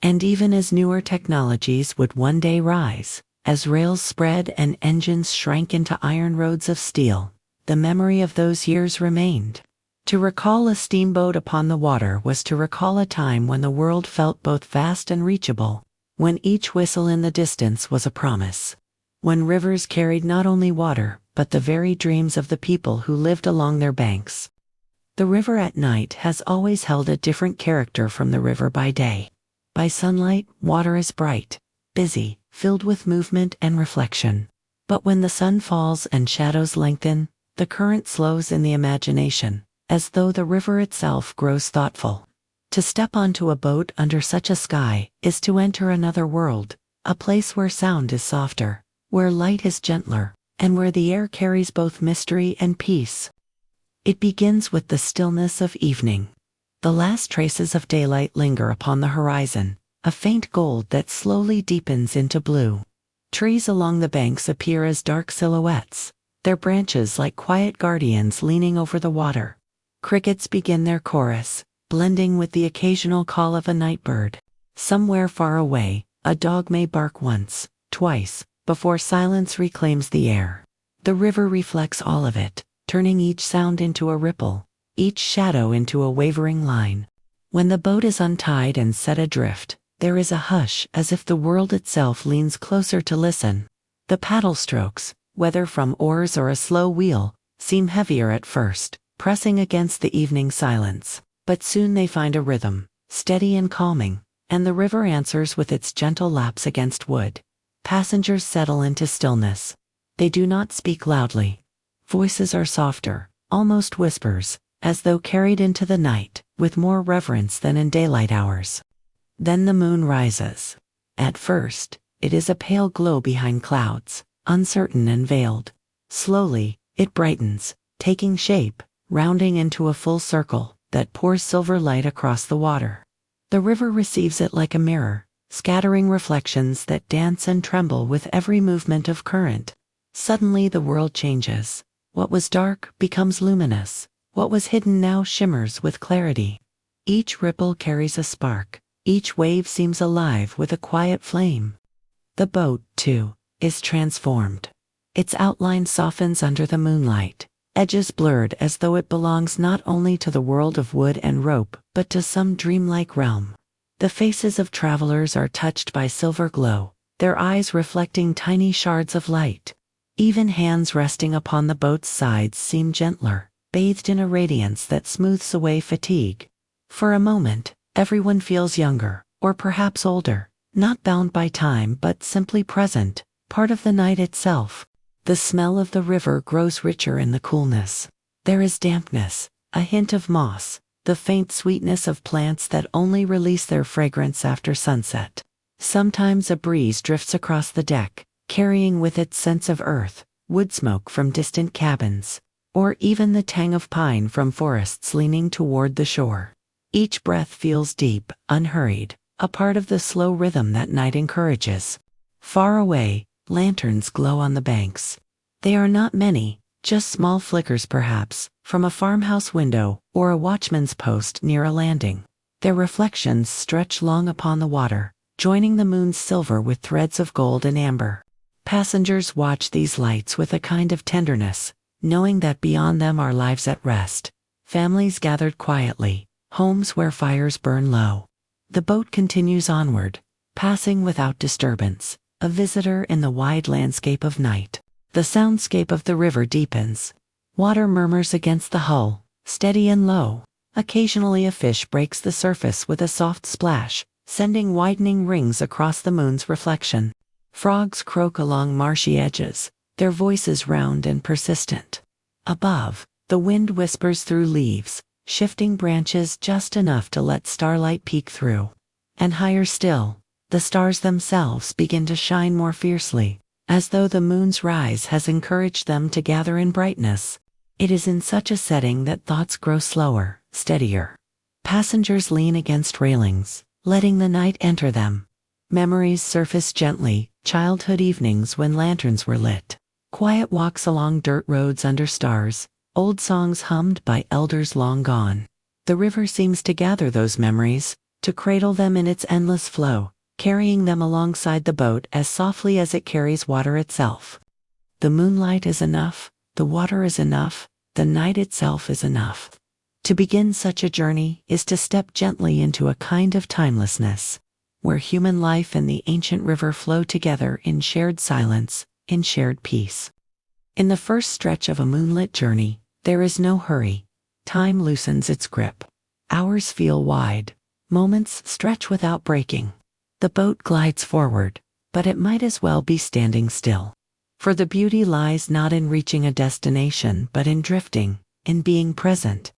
Speaker 1: And even as newer technologies would one day rise, as rails spread and engines shrank into iron roads of steel, the memory of those years remained. To recall a steamboat upon the water was to recall a time when the world felt both vast and reachable, when each whistle in the distance was a promise, when rivers carried not only water, but the very dreams of the people who lived along their banks. The river at night has always held a different character from the river by day. By sunlight, water is bright, busy, filled with movement and reflection. But when the sun falls and shadows lengthen, the current slows in the imagination, as though the river itself grows thoughtful. To step onto a boat under such a sky is to enter another world, a place where sound is softer, where light is gentler, and where the air carries both mystery and peace. It begins with the stillness of evening. The last traces of daylight linger upon the horizon, a faint gold that slowly deepens into blue. Trees along the banks appear as dark silhouettes, their branches like quiet guardians leaning over the water. Crickets begin their chorus, blending with the occasional call of a night bird. Somewhere far away, a dog may bark once, twice, before silence reclaims the air. The river reflects all of it, turning each sound into a ripple, each shadow into a wavering line. When the boat is untied and set adrift, there is a hush as if the world itself leans closer to listen. The paddle strokes, whether from oars or a slow wheel, seem heavier at first, pressing against the evening silence. But soon they find a rhythm, steady and calming, and the river answers with its gentle laps against wood. Passengers settle into stillness. They do not speak loudly. Voices are softer, almost whispers, as though carried into the night, with more reverence than in daylight hours. Then the moon rises. At first, it is a pale glow behind clouds, uncertain and veiled. Slowly, it brightens, taking shape, rounding into a full circle that pours silver light across the water. The river receives it like a mirror, scattering reflections that dance and tremble with every movement of current. Suddenly the world changes. What was dark becomes luminous. What was hidden now shimmers with clarity. Each ripple carries a spark. Each wave seems alive with a quiet flame. The boat, too, is transformed. Its outline softens under the moonlight, edges blurred as though it belongs not only to the world of wood and rope, but to some dreamlike realm. The faces of travelers are touched by silver glow, their eyes reflecting tiny shards of light. Even hands resting upon the boat's sides seem gentler, bathed in a radiance that smooths away fatigue. For a moment, everyone feels younger, or perhaps older, not bound by time but simply present, part of the night itself. The smell of the river grows richer in the coolness. There is dampness, a hint of moss, the faint sweetness of plants that only release their fragrance after sunset. Sometimes a breeze drifts across the deck, carrying with it scents of earth, wood smoke from distant cabins, or even the tang of pine from forests leaning toward the shore. Each breath feels deep, unhurried, a part of the slow rhythm that night encourages. Far away, lanterns glow on the banks. They are not many, just small flickers perhaps, from a farmhouse window or a watchman's post near a landing. Their reflections stretch long upon the water, joining the moon's silver with threads of gold and amber. Passengers watch these lights with a kind of tenderness, knowing that beyond them are lives at rest, families gathered quietly, homes where fires burn low. The boat continues onward, passing without disturbance, a visitor in the wide landscape of night. The soundscape of the river deepens. Water murmurs against the hull, steady and low. Occasionally a fish breaks the surface with a soft splash, sending widening rings across the moon's reflection. Frogs croak along marshy edges, their voices round and persistent. Above, the wind whispers through leaves, shifting branches just enough to let starlight peek through. And higher still, the stars themselves begin to shine more fiercely, as though the moon's rise has encouraged them to gather in brightness. It is in such a setting that thoughts grow slower, steadier. Passengers lean against railings, letting the night enter them. Memories surface gently, childhood evenings when lanterns were lit. Quiet walks along dirt roads under stars, old songs hummed by elders long gone. The river seems to gather those memories, to cradle them in its endless flow, carrying them alongside the boat as softly as it carries water itself. The moonlight is enough, the water is enough, the night itself is enough. To begin such a journey is to step gently into a kind of timelessness, where human life and the ancient river flow together in shared silence, in shared peace. In the first stretch of a moonlit journey, there is no hurry. Time loosens its grip. Hours feel wide. Moments stretch without breaking. The boat glides forward, but it might as well be standing still. For the beauty lies not in reaching a destination but in drifting, in being present.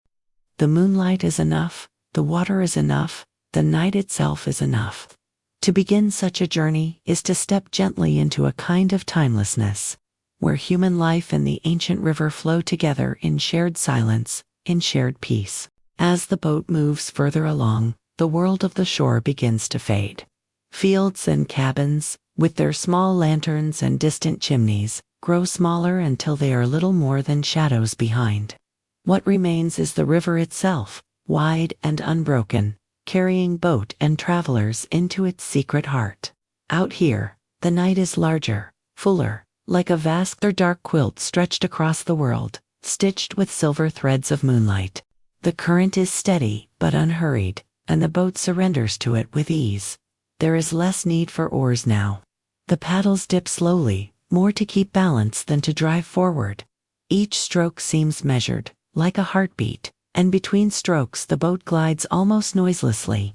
Speaker 1: The moonlight is enough, the water is enough, the night itself is enough. To begin such a journey is to step gently into a kind of timelessness, where human life and the ancient river flow together in shared silence, in shared peace. As the boat moves further along, the world of the shore begins to fade. Fields and cabins, with their small lanterns and distant chimneys, grow smaller until they are little more than shadows behind. What remains is the river itself, wide and unbroken, carrying boat and travelers into its secret heart. Out here, the night is larger, fuller, like a vast dark quilt stretched across the world, stitched with silver threads of moonlight. The current is steady but unhurried, and the boat surrenders to it with ease. There is less need for oars now. The paddles dip slowly, more to keep balance than to drive forward. Each stroke seems measured, like a heartbeat, and between strokes the boat glides almost noiselessly.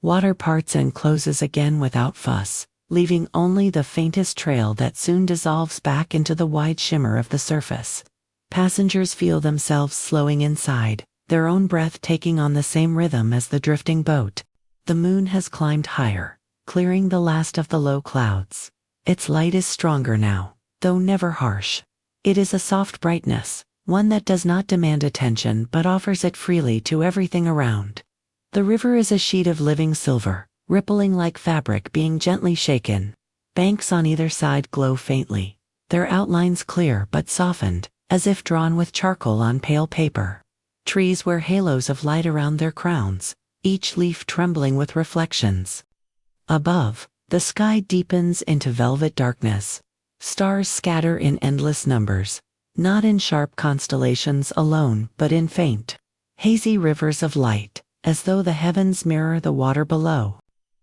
Speaker 1: Water parts and closes again without fuss, leaving only the faintest trail that soon dissolves back into the wide shimmer of the surface. Passengers feel themselves slowing inside, their own breath taking on the same rhythm as the drifting boat. The moon has climbed higher, clearing the last of the low clouds. Its light is stronger now, though never harsh. It is a soft brightness, one that does not demand attention but offers it freely to everything around. The river is a sheet of living silver, rippling like fabric being gently shaken. Banks on either side glow faintly, their outlines clear but softened, as if drawn with charcoal on pale paper. Trees wear halos of light around their crowns, each leaf trembling with reflections. Above, the sky deepens into velvet darkness. Stars scatter in endless numbers, not in sharp constellations alone but in faint, hazy rivers of light, as though the heavens mirror the water below.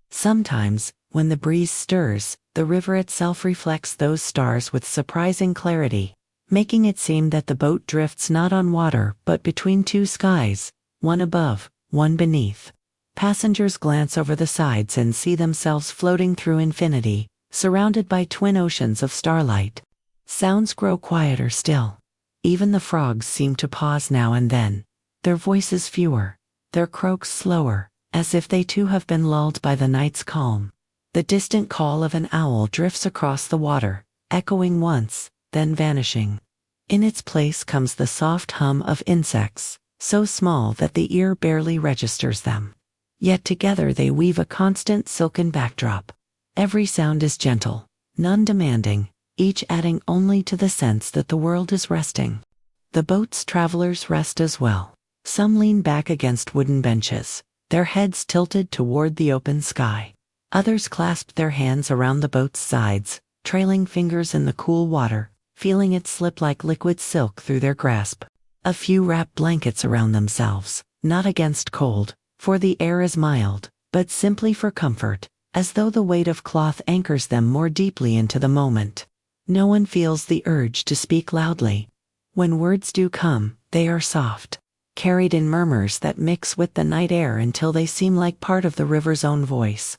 Speaker 1: Sometimes, when the breeze stirs, the river itself reflects those stars with surprising clarity, making it seem that the boat drifts not on water but between two skies, one above, one beneath. Passengers glance over the sides and see themselves floating through infinity, surrounded by twin oceans of starlight. Sounds grow quieter still. Even the frogs seem to pause now and then, their voices fewer, their croaks slower, as if they too have been lulled by the night's calm. The distant call of an owl drifts across the water, echoing once, then vanishing. In its place comes the soft hum of insects, so small that the ear barely registers them. Yet together they weave a constant silken backdrop. Every sound is gentle, none demanding, each adding only to the sense that the world is resting. The boat's travelers rest as well. Some lean back against wooden benches, their heads tilted toward the open sky. Others clasp their hands around the boat's sides, trailing fingers in the cool water, feeling it slip like liquid silk through their grasp. A few wrap blankets around themselves, not against cold, for the air is mild, but simply for comfort, as though the weight of cloth anchors them more deeply into the moment. No one feels the urge to speak loudly. When words do come, they are soft, carried in murmurs that mix with the night air until they seem like part of the river's own voice.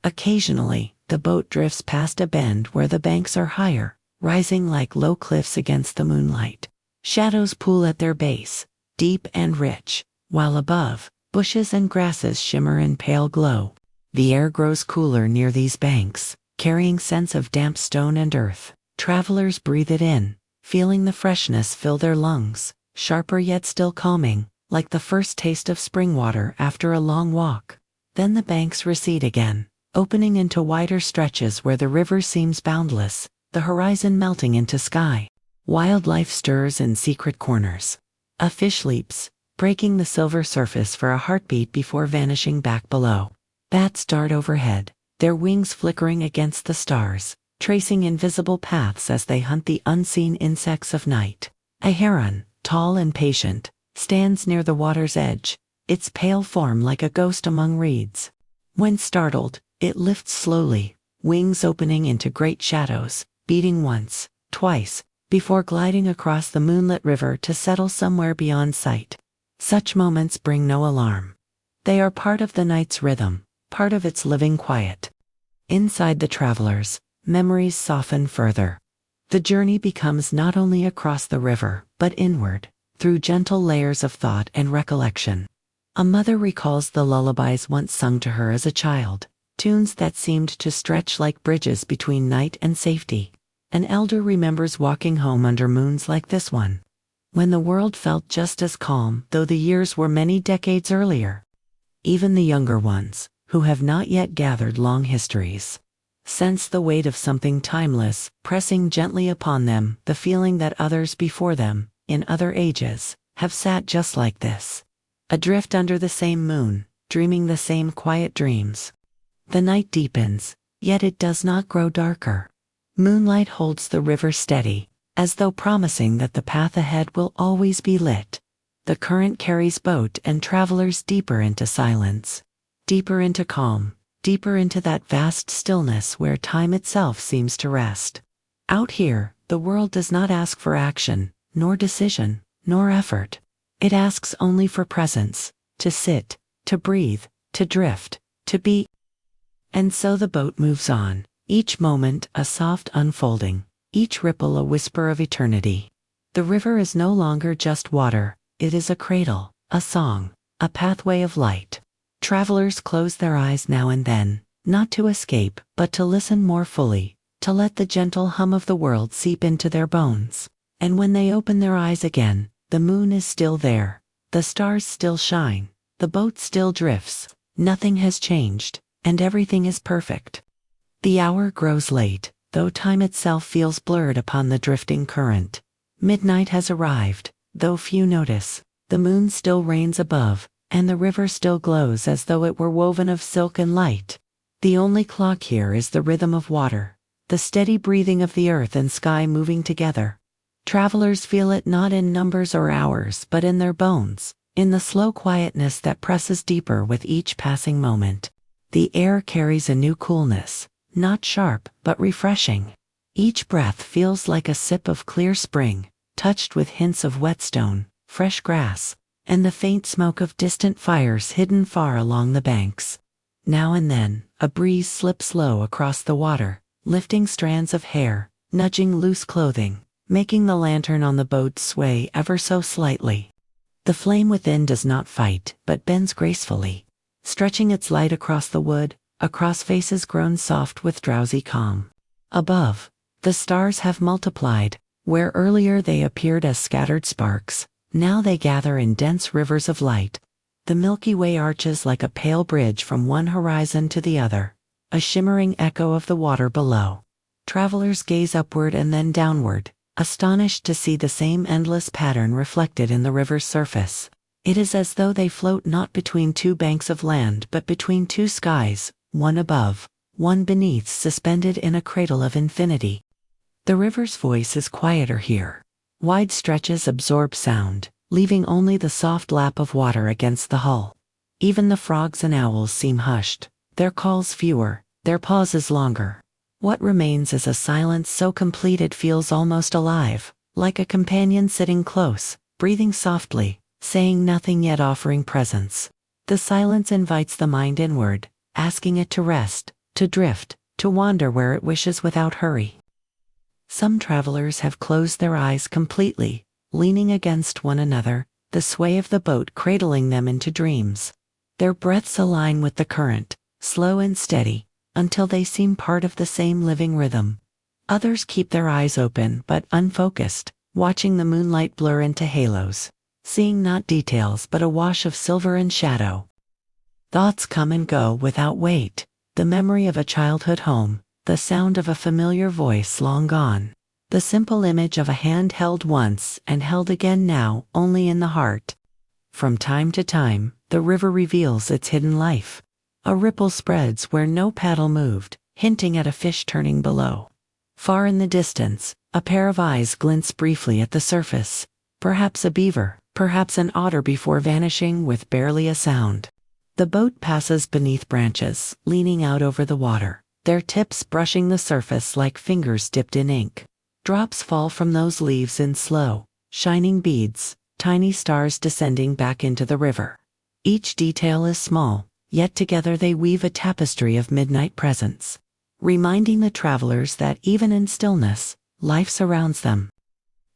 Speaker 1: Occasionally, the boat drifts past a bend where the banks are higher, rising like low cliffs against the moonlight. Shadows pool at their base, deep and rich, while above, bushes and grasses shimmer in pale glow. The air grows cooler near these banks, carrying scents of damp stone and earth. Travelers breathe it in, feeling the freshness fill their lungs, sharper yet still calming, like the first taste of spring water after a long walk. Then the banks recede again, opening into wider stretches where the river seems boundless, the horizon melting into sky. Wildlife stirs in secret corners. A fish leaps, breaking the silver surface for a heartbeat before vanishing back below. Bats dart overhead, their wings flickering against the stars, tracing invisible paths as they hunt the unseen insects of night. A heron, tall and patient, stands near the water's edge, its pale form like a ghost among reeds. When startled, it lifts slowly, wings opening into great shadows, beating once, twice, before gliding across the moonlit river to settle somewhere beyond sight. Such moments bring no alarm. They are part of the night's rhythm, part of its living quiet. Inside the travelers, memories soften further. The journey becomes not only across the river, but inward, through gentle layers of thought and recollection. A mother recalls the lullabies once sung to her as a child, tunes that seemed to stretch like bridges between night and safety. An elder remembers walking home under moons like this one, when the world felt just as calm, though the years were many decades earlier. Even the younger ones, who have not yet gathered long histories, sense the weight of something timeless, pressing gently upon them, the feeling that others before them, in other ages, have sat just like this, adrift under the same moon, dreaming the same quiet dreams. The night deepens, yet it does not grow darker. Moonlight holds the river steady, as though promising that the path ahead will always be lit. The current carries boat and travelers deeper into silence, deeper into calm, deeper into that vast stillness where time itself seems to rest. Out here, the world does not ask for action, nor decision, nor effort. It asks only for presence, to sit, to breathe, to drift, to be. And so the boat moves on, each moment a soft unfolding, each ripple a whisper of eternity. The river is no longer just water, it is a cradle, a song, a pathway of light. Travelers close their eyes now and then, not to escape, but to listen more fully, to let the gentle hum of the world seep into their bones. And when they open their eyes again, the moon is still there, the stars still shine, the boat still drifts, nothing has changed, and everything is perfect. The hour grows late, though time itself feels blurred upon the drifting current. Midnight has arrived, though few notice. The moon still reigns above, and the river still glows as though it were woven of silk and light. The only clock here is the rhythm of water, the steady breathing of the earth and sky moving together. Travelers feel it not in numbers or hours, but in their bones, in the slow quietness that presses deeper with each passing moment. The air carries a new coolness, not sharp, but refreshing. Each breath feels like a sip of clear spring, touched with hints of whetstone, fresh grass, and the faint smoke of distant fires hidden far along the banks. Now and then, a breeze slips low across the water, lifting strands of hair, nudging loose clothing, making the lantern on the boat sway ever so slightly. The flame within does not fight, but bends gracefully, stretching its light across the wood, across faces grown soft with drowsy calm. Above, the stars have multiplied. Where earlier they appeared as scattered sparks, now they gather in dense rivers of light. The Milky Way arches like a pale bridge from one horizon to the other, a shimmering echo of the water below. Travelers gaze upward and then downward, astonished to see the same endless pattern reflected in the river's surface. It is as though they float not between two banks of land but between two skies, one above, one beneath, suspended in a cradle of infinity. The river's voice is quieter here. Wide stretches absorb sound, leaving only the soft lap of water against the hull. Even the frogs and owls seem hushed, their calls fewer, their pause is longer. What remains is a silence so complete it feels almost alive, like a companion sitting close, breathing softly, saying nothing yet offering presence. The silence invites the mind inward, asking it to rest, to drift, to wander where it wishes without hurry. Some travelers have closed their eyes completely, leaning against one another, the sway of the boat cradling them into dreams. Their breaths align with the current, slow and steady, until they seem part of the same living rhythm. Others keep their eyes open but unfocused, watching the moonlight blur into halos, seeing not details but a wash of silver and shadow. Thoughts come and go without weight, the memory of a childhood home, the sound of a familiar voice long gone, the simple image of a hand held once and held again now only in the heart. From time to time, the river reveals its hidden life. A ripple spreads where no paddle moved, hinting at a fish turning below. Far in the distance, a pair of eyes glints briefly at the surface, perhaps a beaver, perhaps an otter before vanishing with barely a sound. The boat passes beneath branches, leaning out over the water, their tips brushing the surface like fingers dipped in ink. Drops fall from those leaves in slow, shining beads, tiny stars descending back into the river. Each detail is small, yet together they weave a tapestry of midnight presence, reminding the travelers that even in stillness, life surrounds them.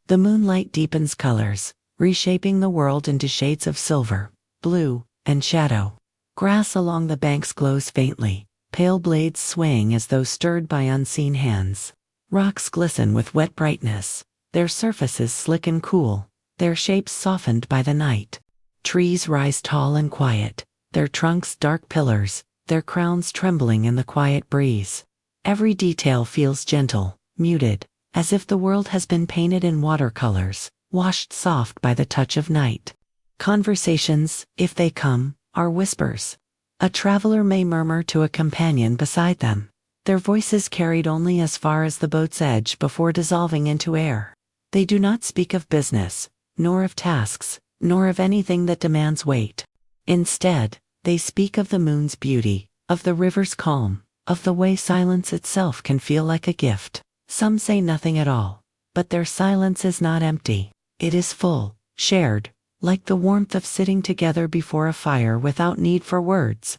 Speaker 1: The moonlight deepens colors, reshaping the world into shades of silver, blue, and shadow. Grass along the banks glows faintly, pale blades swaying as though stirred by unseen hands. Rocks glisten with wet brightness, their surfaces slick and cool, their shapes softened by the night. Trees rise tall and quiet, their trunks dark pillars, their crowns trembling in the quiet breeze. Every detail feels gentle, muted, as if the world has been painted in watercolors, washed soft by the touch of night. Conversations, if they come, are whispers. A traveler may murmur to a companion beside them, their voices carried only as far as the boat's edge before dissolving into air. They do not speak of business, nor of tasks, nor of anything that demands weight. Instead, they speak of the moon's beauty, of the river's calm, of the way silence itself can feel like a gift. Some say nothing at all, but their silence is not empty. It is full, shared, like the warmth of sitting together before a fire without need for words.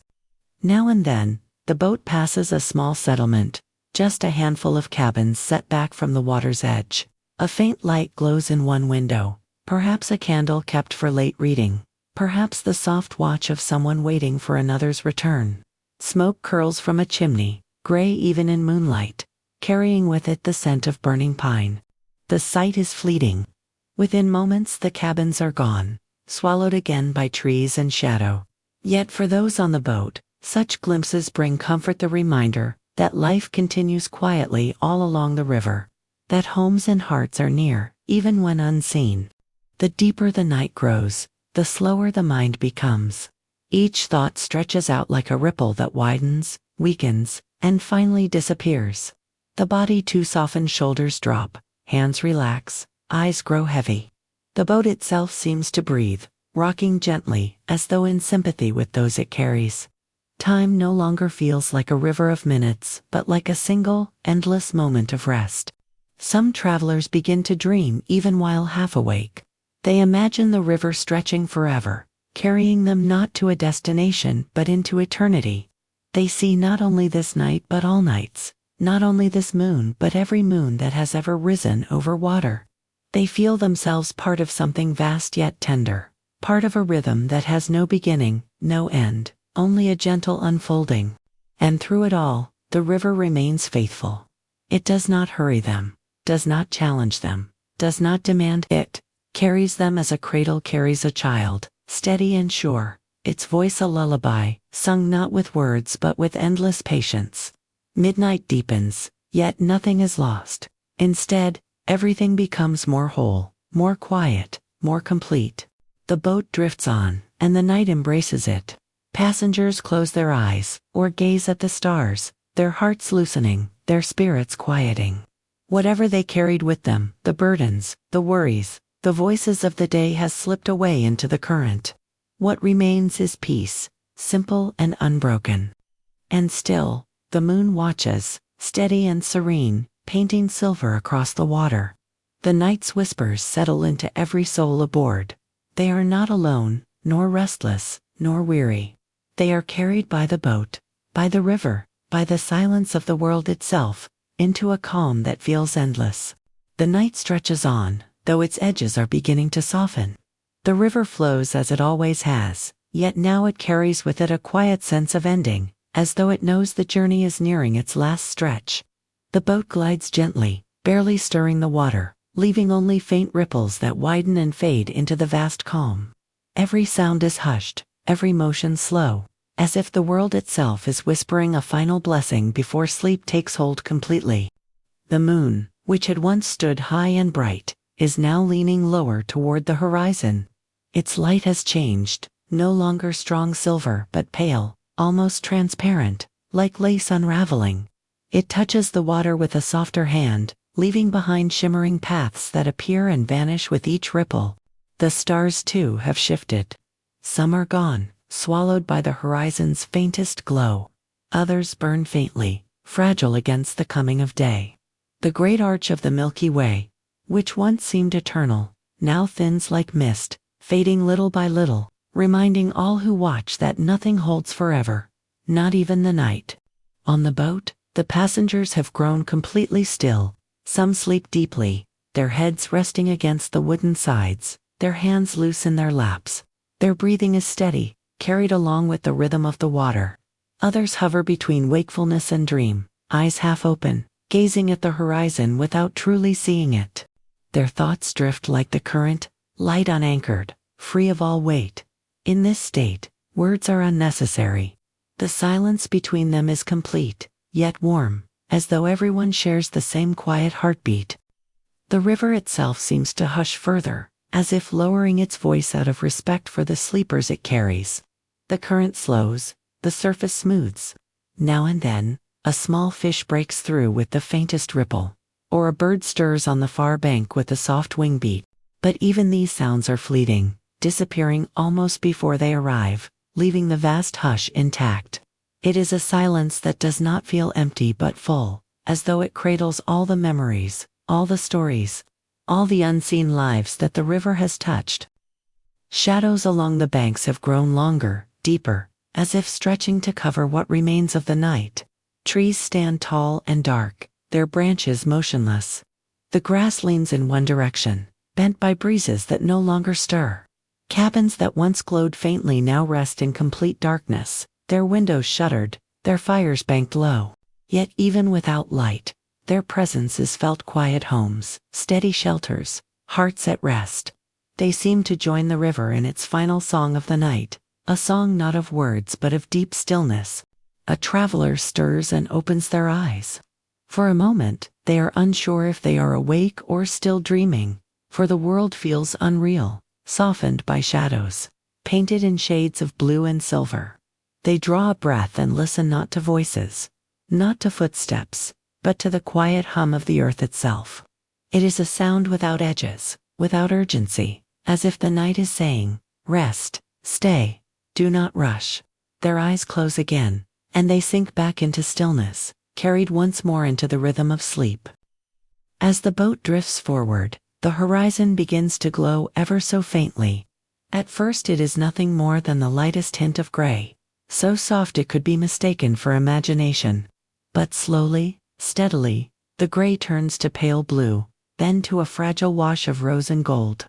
Speaker 1: Now and then, the boat passes a small settlement, just a handful of cabins set back from the water's edge. A faint light glows in one window, perhaps a candle kept for late reading, perhaps the soft watch of someone waiting for another's return. Smoke curls from a chimney, gray even in moonlight, carrying with it the scent of burning pine. The sight is fleeting. Within moments the cabins are gone, swallowed again by trees and shadow. Yet for those on the boat, such glimpses bring comfort, the reminder that life continues quietly all along the river, that homes and hearts are near, even when unseen. The deeper the night grows, the slower the mind becomes. Each thought stretches out like a ripple that widens, weakens, and finally disappears. The body too softens, shoulders drop, hands relax, eyes grow heavy. The boat itself seems to breathe, rocking gently, as though in sympathy with those it carries. Time no longer feels like a river of minutes, but like a single, endless moment of rest. Some travelers begin to dream even while half awake. They imagine the river stretching forever, carrying them not to a destination but into eternity. They see not only this night but all nights, not only this moon but every moon that has ever risen over water. They feel themselves part of something vast yet tender, part of a rhythm that has no beginning, no end, only a gentle unfolding. And through it all, the river remains faithful. It does not hurry them, does not challenge them, does not demand. It carries them as a cradle carries a child, steady and sure, its voice a lullaby, sung not with words but with endless patience. Midnight deepens, yet nothing is lost. Instead, everything becomes more whole, more quiet, more complete. The boat drifts on, and the night embraces it. Passengers close their eyes, or gaze at the stars, their hearts loosening, their spirits quieting. Whatever they carried with them, the burdens, the worries, the voices of the day has slipped away into the current. What remains is peace, simple and unbroken. And still, The moon watches, steady and serene, painting silver across the water. The night's whispers settle into every soul aboard. They are not alone, nor restless, nor weary. They are carried by the boat, by the river, by the silence of the world itself, into a calm that feels endless. The night stretches on, though its edges are beginning to soften. The river flows as it always has, yet now it carries with it a quiet sense of ending, as though it knows the journey is nearing its last stretch. The boat glides gently, barely stirring the water, leaving only faint ripples that widen and fade into the vast calm. Every sound is hushed, every motion slow, as if the world itself is whispering a final blessing before sleep takes hold completely. The moon, which had once stood high and bright, is now leaning lower toward the horizon. Its light has changed, no longer strong silver but pale, almost transparent, like lace unraveling. It touches the water with a softer hand, leaving behind shimmering paths that appear and vanish with each ripple. The stars, too, have shifted. Some are gone, swallowed by the horizon's faintest glow. Others burn faintly, fragile against the coming of day. The great arch of the Milky Way, which once seemed eternal, now thins like mist, fading little by little, reminding all who watch that nothing holds forever, not even the night. On the boat, the passengers have grown completely still. Some sleep deeply, their heads resting against the wooden sides, their hands loose in their laps. Their breathing is steady, carried along with the rhythm of the water. Others hover between wakefulness and dream, eyes half open, gazing at the horizon without truly seeing it. Their thoughts drift like the current, light unanchored, free of all weight. In this state, words are unnecessary. The silence between them is complete, yet warm, as though everyone shares the same quiet heartbeat. The river itself seems to hush further, as if lowering its voice out of respect for the sleepers it carries. The current slows, the surface smooths. Now and then, a small fish breaks through with the faintest ripple, or a bird stirs on the far bank with a soft wing beat. But even these sounds are fleeting, disappearing almost before they arrive, leaving the vast hush intact. It is a silence that does not feel empty but full, as though it cradles all the memories, all the stories, all the unseen lives that the river has touched. Shadows along the banks have grown longer, deeper, as if stretching to cover what remains of the night. Trees stand tall and dark, their branches motionless. The grass leans in one direction, bent by breezes that no longer stir. Cabins that once glowed faintly now rest in complete darkness, their windows shuttered, their fires banked low. Yet even without light, their presence is felt. Quiet homes, steady shelters, hearts at rest. They seem to join the river in its final song of the night, a song not of words but of deep stillness. A traveler stirs and opens their eyes. For a moment, they are unsure if they are awake or still dreaming, for the world feels unreal, softened by shadows, painted in shades of blue and silver. They draw a breath and listen not to voices, not to footsteps, but to the quiet hum of the earth itself. It is a sound without edges, without urgency, as if the night is saying, "Rest, stay, do not rush." Their eyes close again, and they sink back into stillness, carried once more into the rhythm of sleep. As the boat drifts forward, the horizon begins to glow ever so faintly. At first it is nothing more than the lightest hint of gray, so soft it could be mistaken for imagination. But slowly, steadily, the gray turns to pale blue, then to a fragile wash of rose and gold.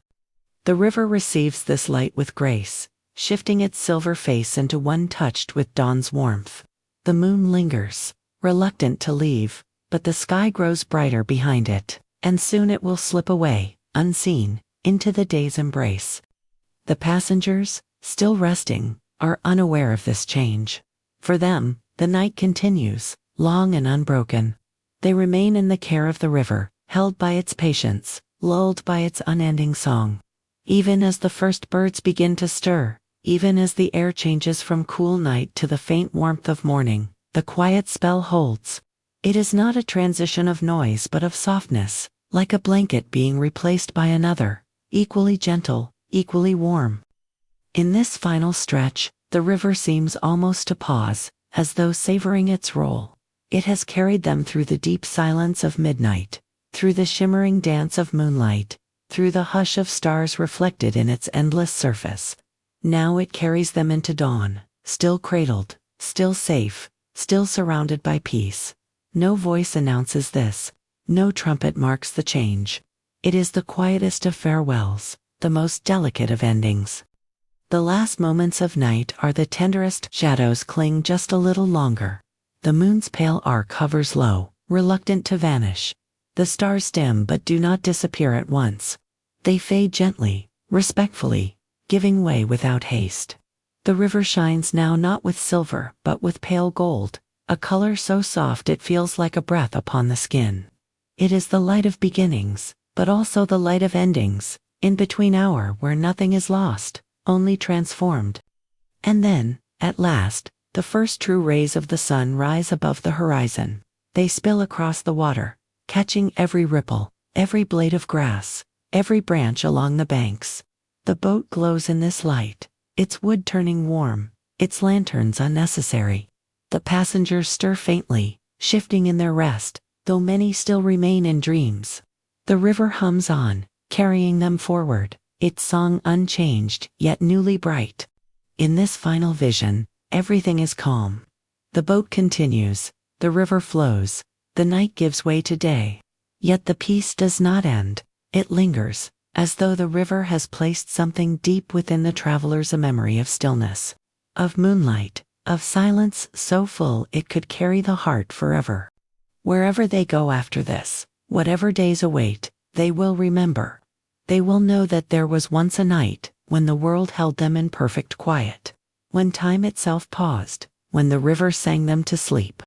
Speaker 1: The river receives this light with grace, shifting its silver face into one touched with dawn's warmth. The moon lingers, reluctant to leave, but the sky grows brighter behind it, and soon it will slip away, unseen, into the day's embrace. The passengers, still resting, are unaware of this change. For them, the night continues, long and unbroken. They remain in the care of the river, held by its patience, lulled by its unending song. Even as the first birds begin to stir, even as the air changes from cool night to the faint warmth of morning, the quiet spell holds. It is not a transition of noise but of softness, like a blanket being replaced by another, equally gentle, equally warm. In this final stretch, the river seems almost to pause, as though savoring its role. It has carried them through the deep silence of midnight, through the shimmering dance of moonlight, through the hush of stars reflected in its endless surface. Now it carries them into dawn, still cradled, still safe, still surrounded by peace. No voice announces this, no trumpet marks the change. It is the quietest of farewells, the most delicate of endings. The last moments of night are the tenderest. Shadows cling just a little longer. The moon's pale arc hovers low, reluctant to vanish. The stars dim but do not disappear at once. They fade gently, respectfully, giving way without haste. The river shines now not with silver but with pale gold, a color so soft it feels like a breath upon the skin. It is the light of beginnings, but also the light of endings, in between hour where nothing is lost, only transformed. And then, at last, the first true rays of the sun rise above the horizon. They spill across the water, catching every ripple, every blade of grass, every branch along the banks. The boat glows in this light, its wood turning warm, its lanterns unnecessary. The passengers stir faintly, shifting in their rest, though many still remain in dreams. The river hums on, carrying them forward, its song unchanged yet newly bright. In this final vision, everything is calm. The boat continues, the river flows, the night gives way to day. Yet the peace does not end, it lingers, as though the river has placed something deep within the travelers, a memory of stillness, of moonlight, of silence so full it could carry the heart forever. Wherever they go after this, whatever days await, they will remember. They will know that there was once a night when the world held them in perfect quiet, when time itself paused, when the river sang them to sleep.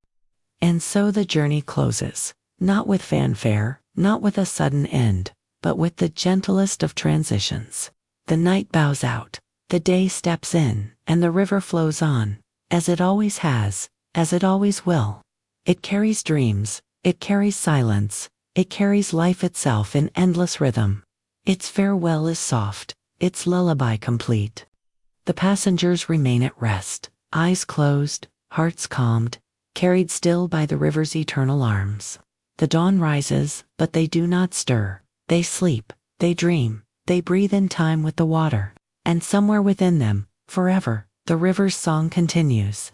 Speaker 1: And so the journey closes, not with fanfare, not with a sudden end, but with the gentlest of transitions. The night bows out, the day steps in, and the river flows on, as it always has, as it always will. It carries dreams, it carries silence, it carries life itself in endless rhythm. Its farewell is soft, its lullaby complete. The passengers remain at rest, eyes closed, hearts calmed, carried still by the river's eternal arms. The dawn rises, but they do not stir. They sleep, they dream, they breathe in time with the water. And somewhere within them, forever, the river's song continues.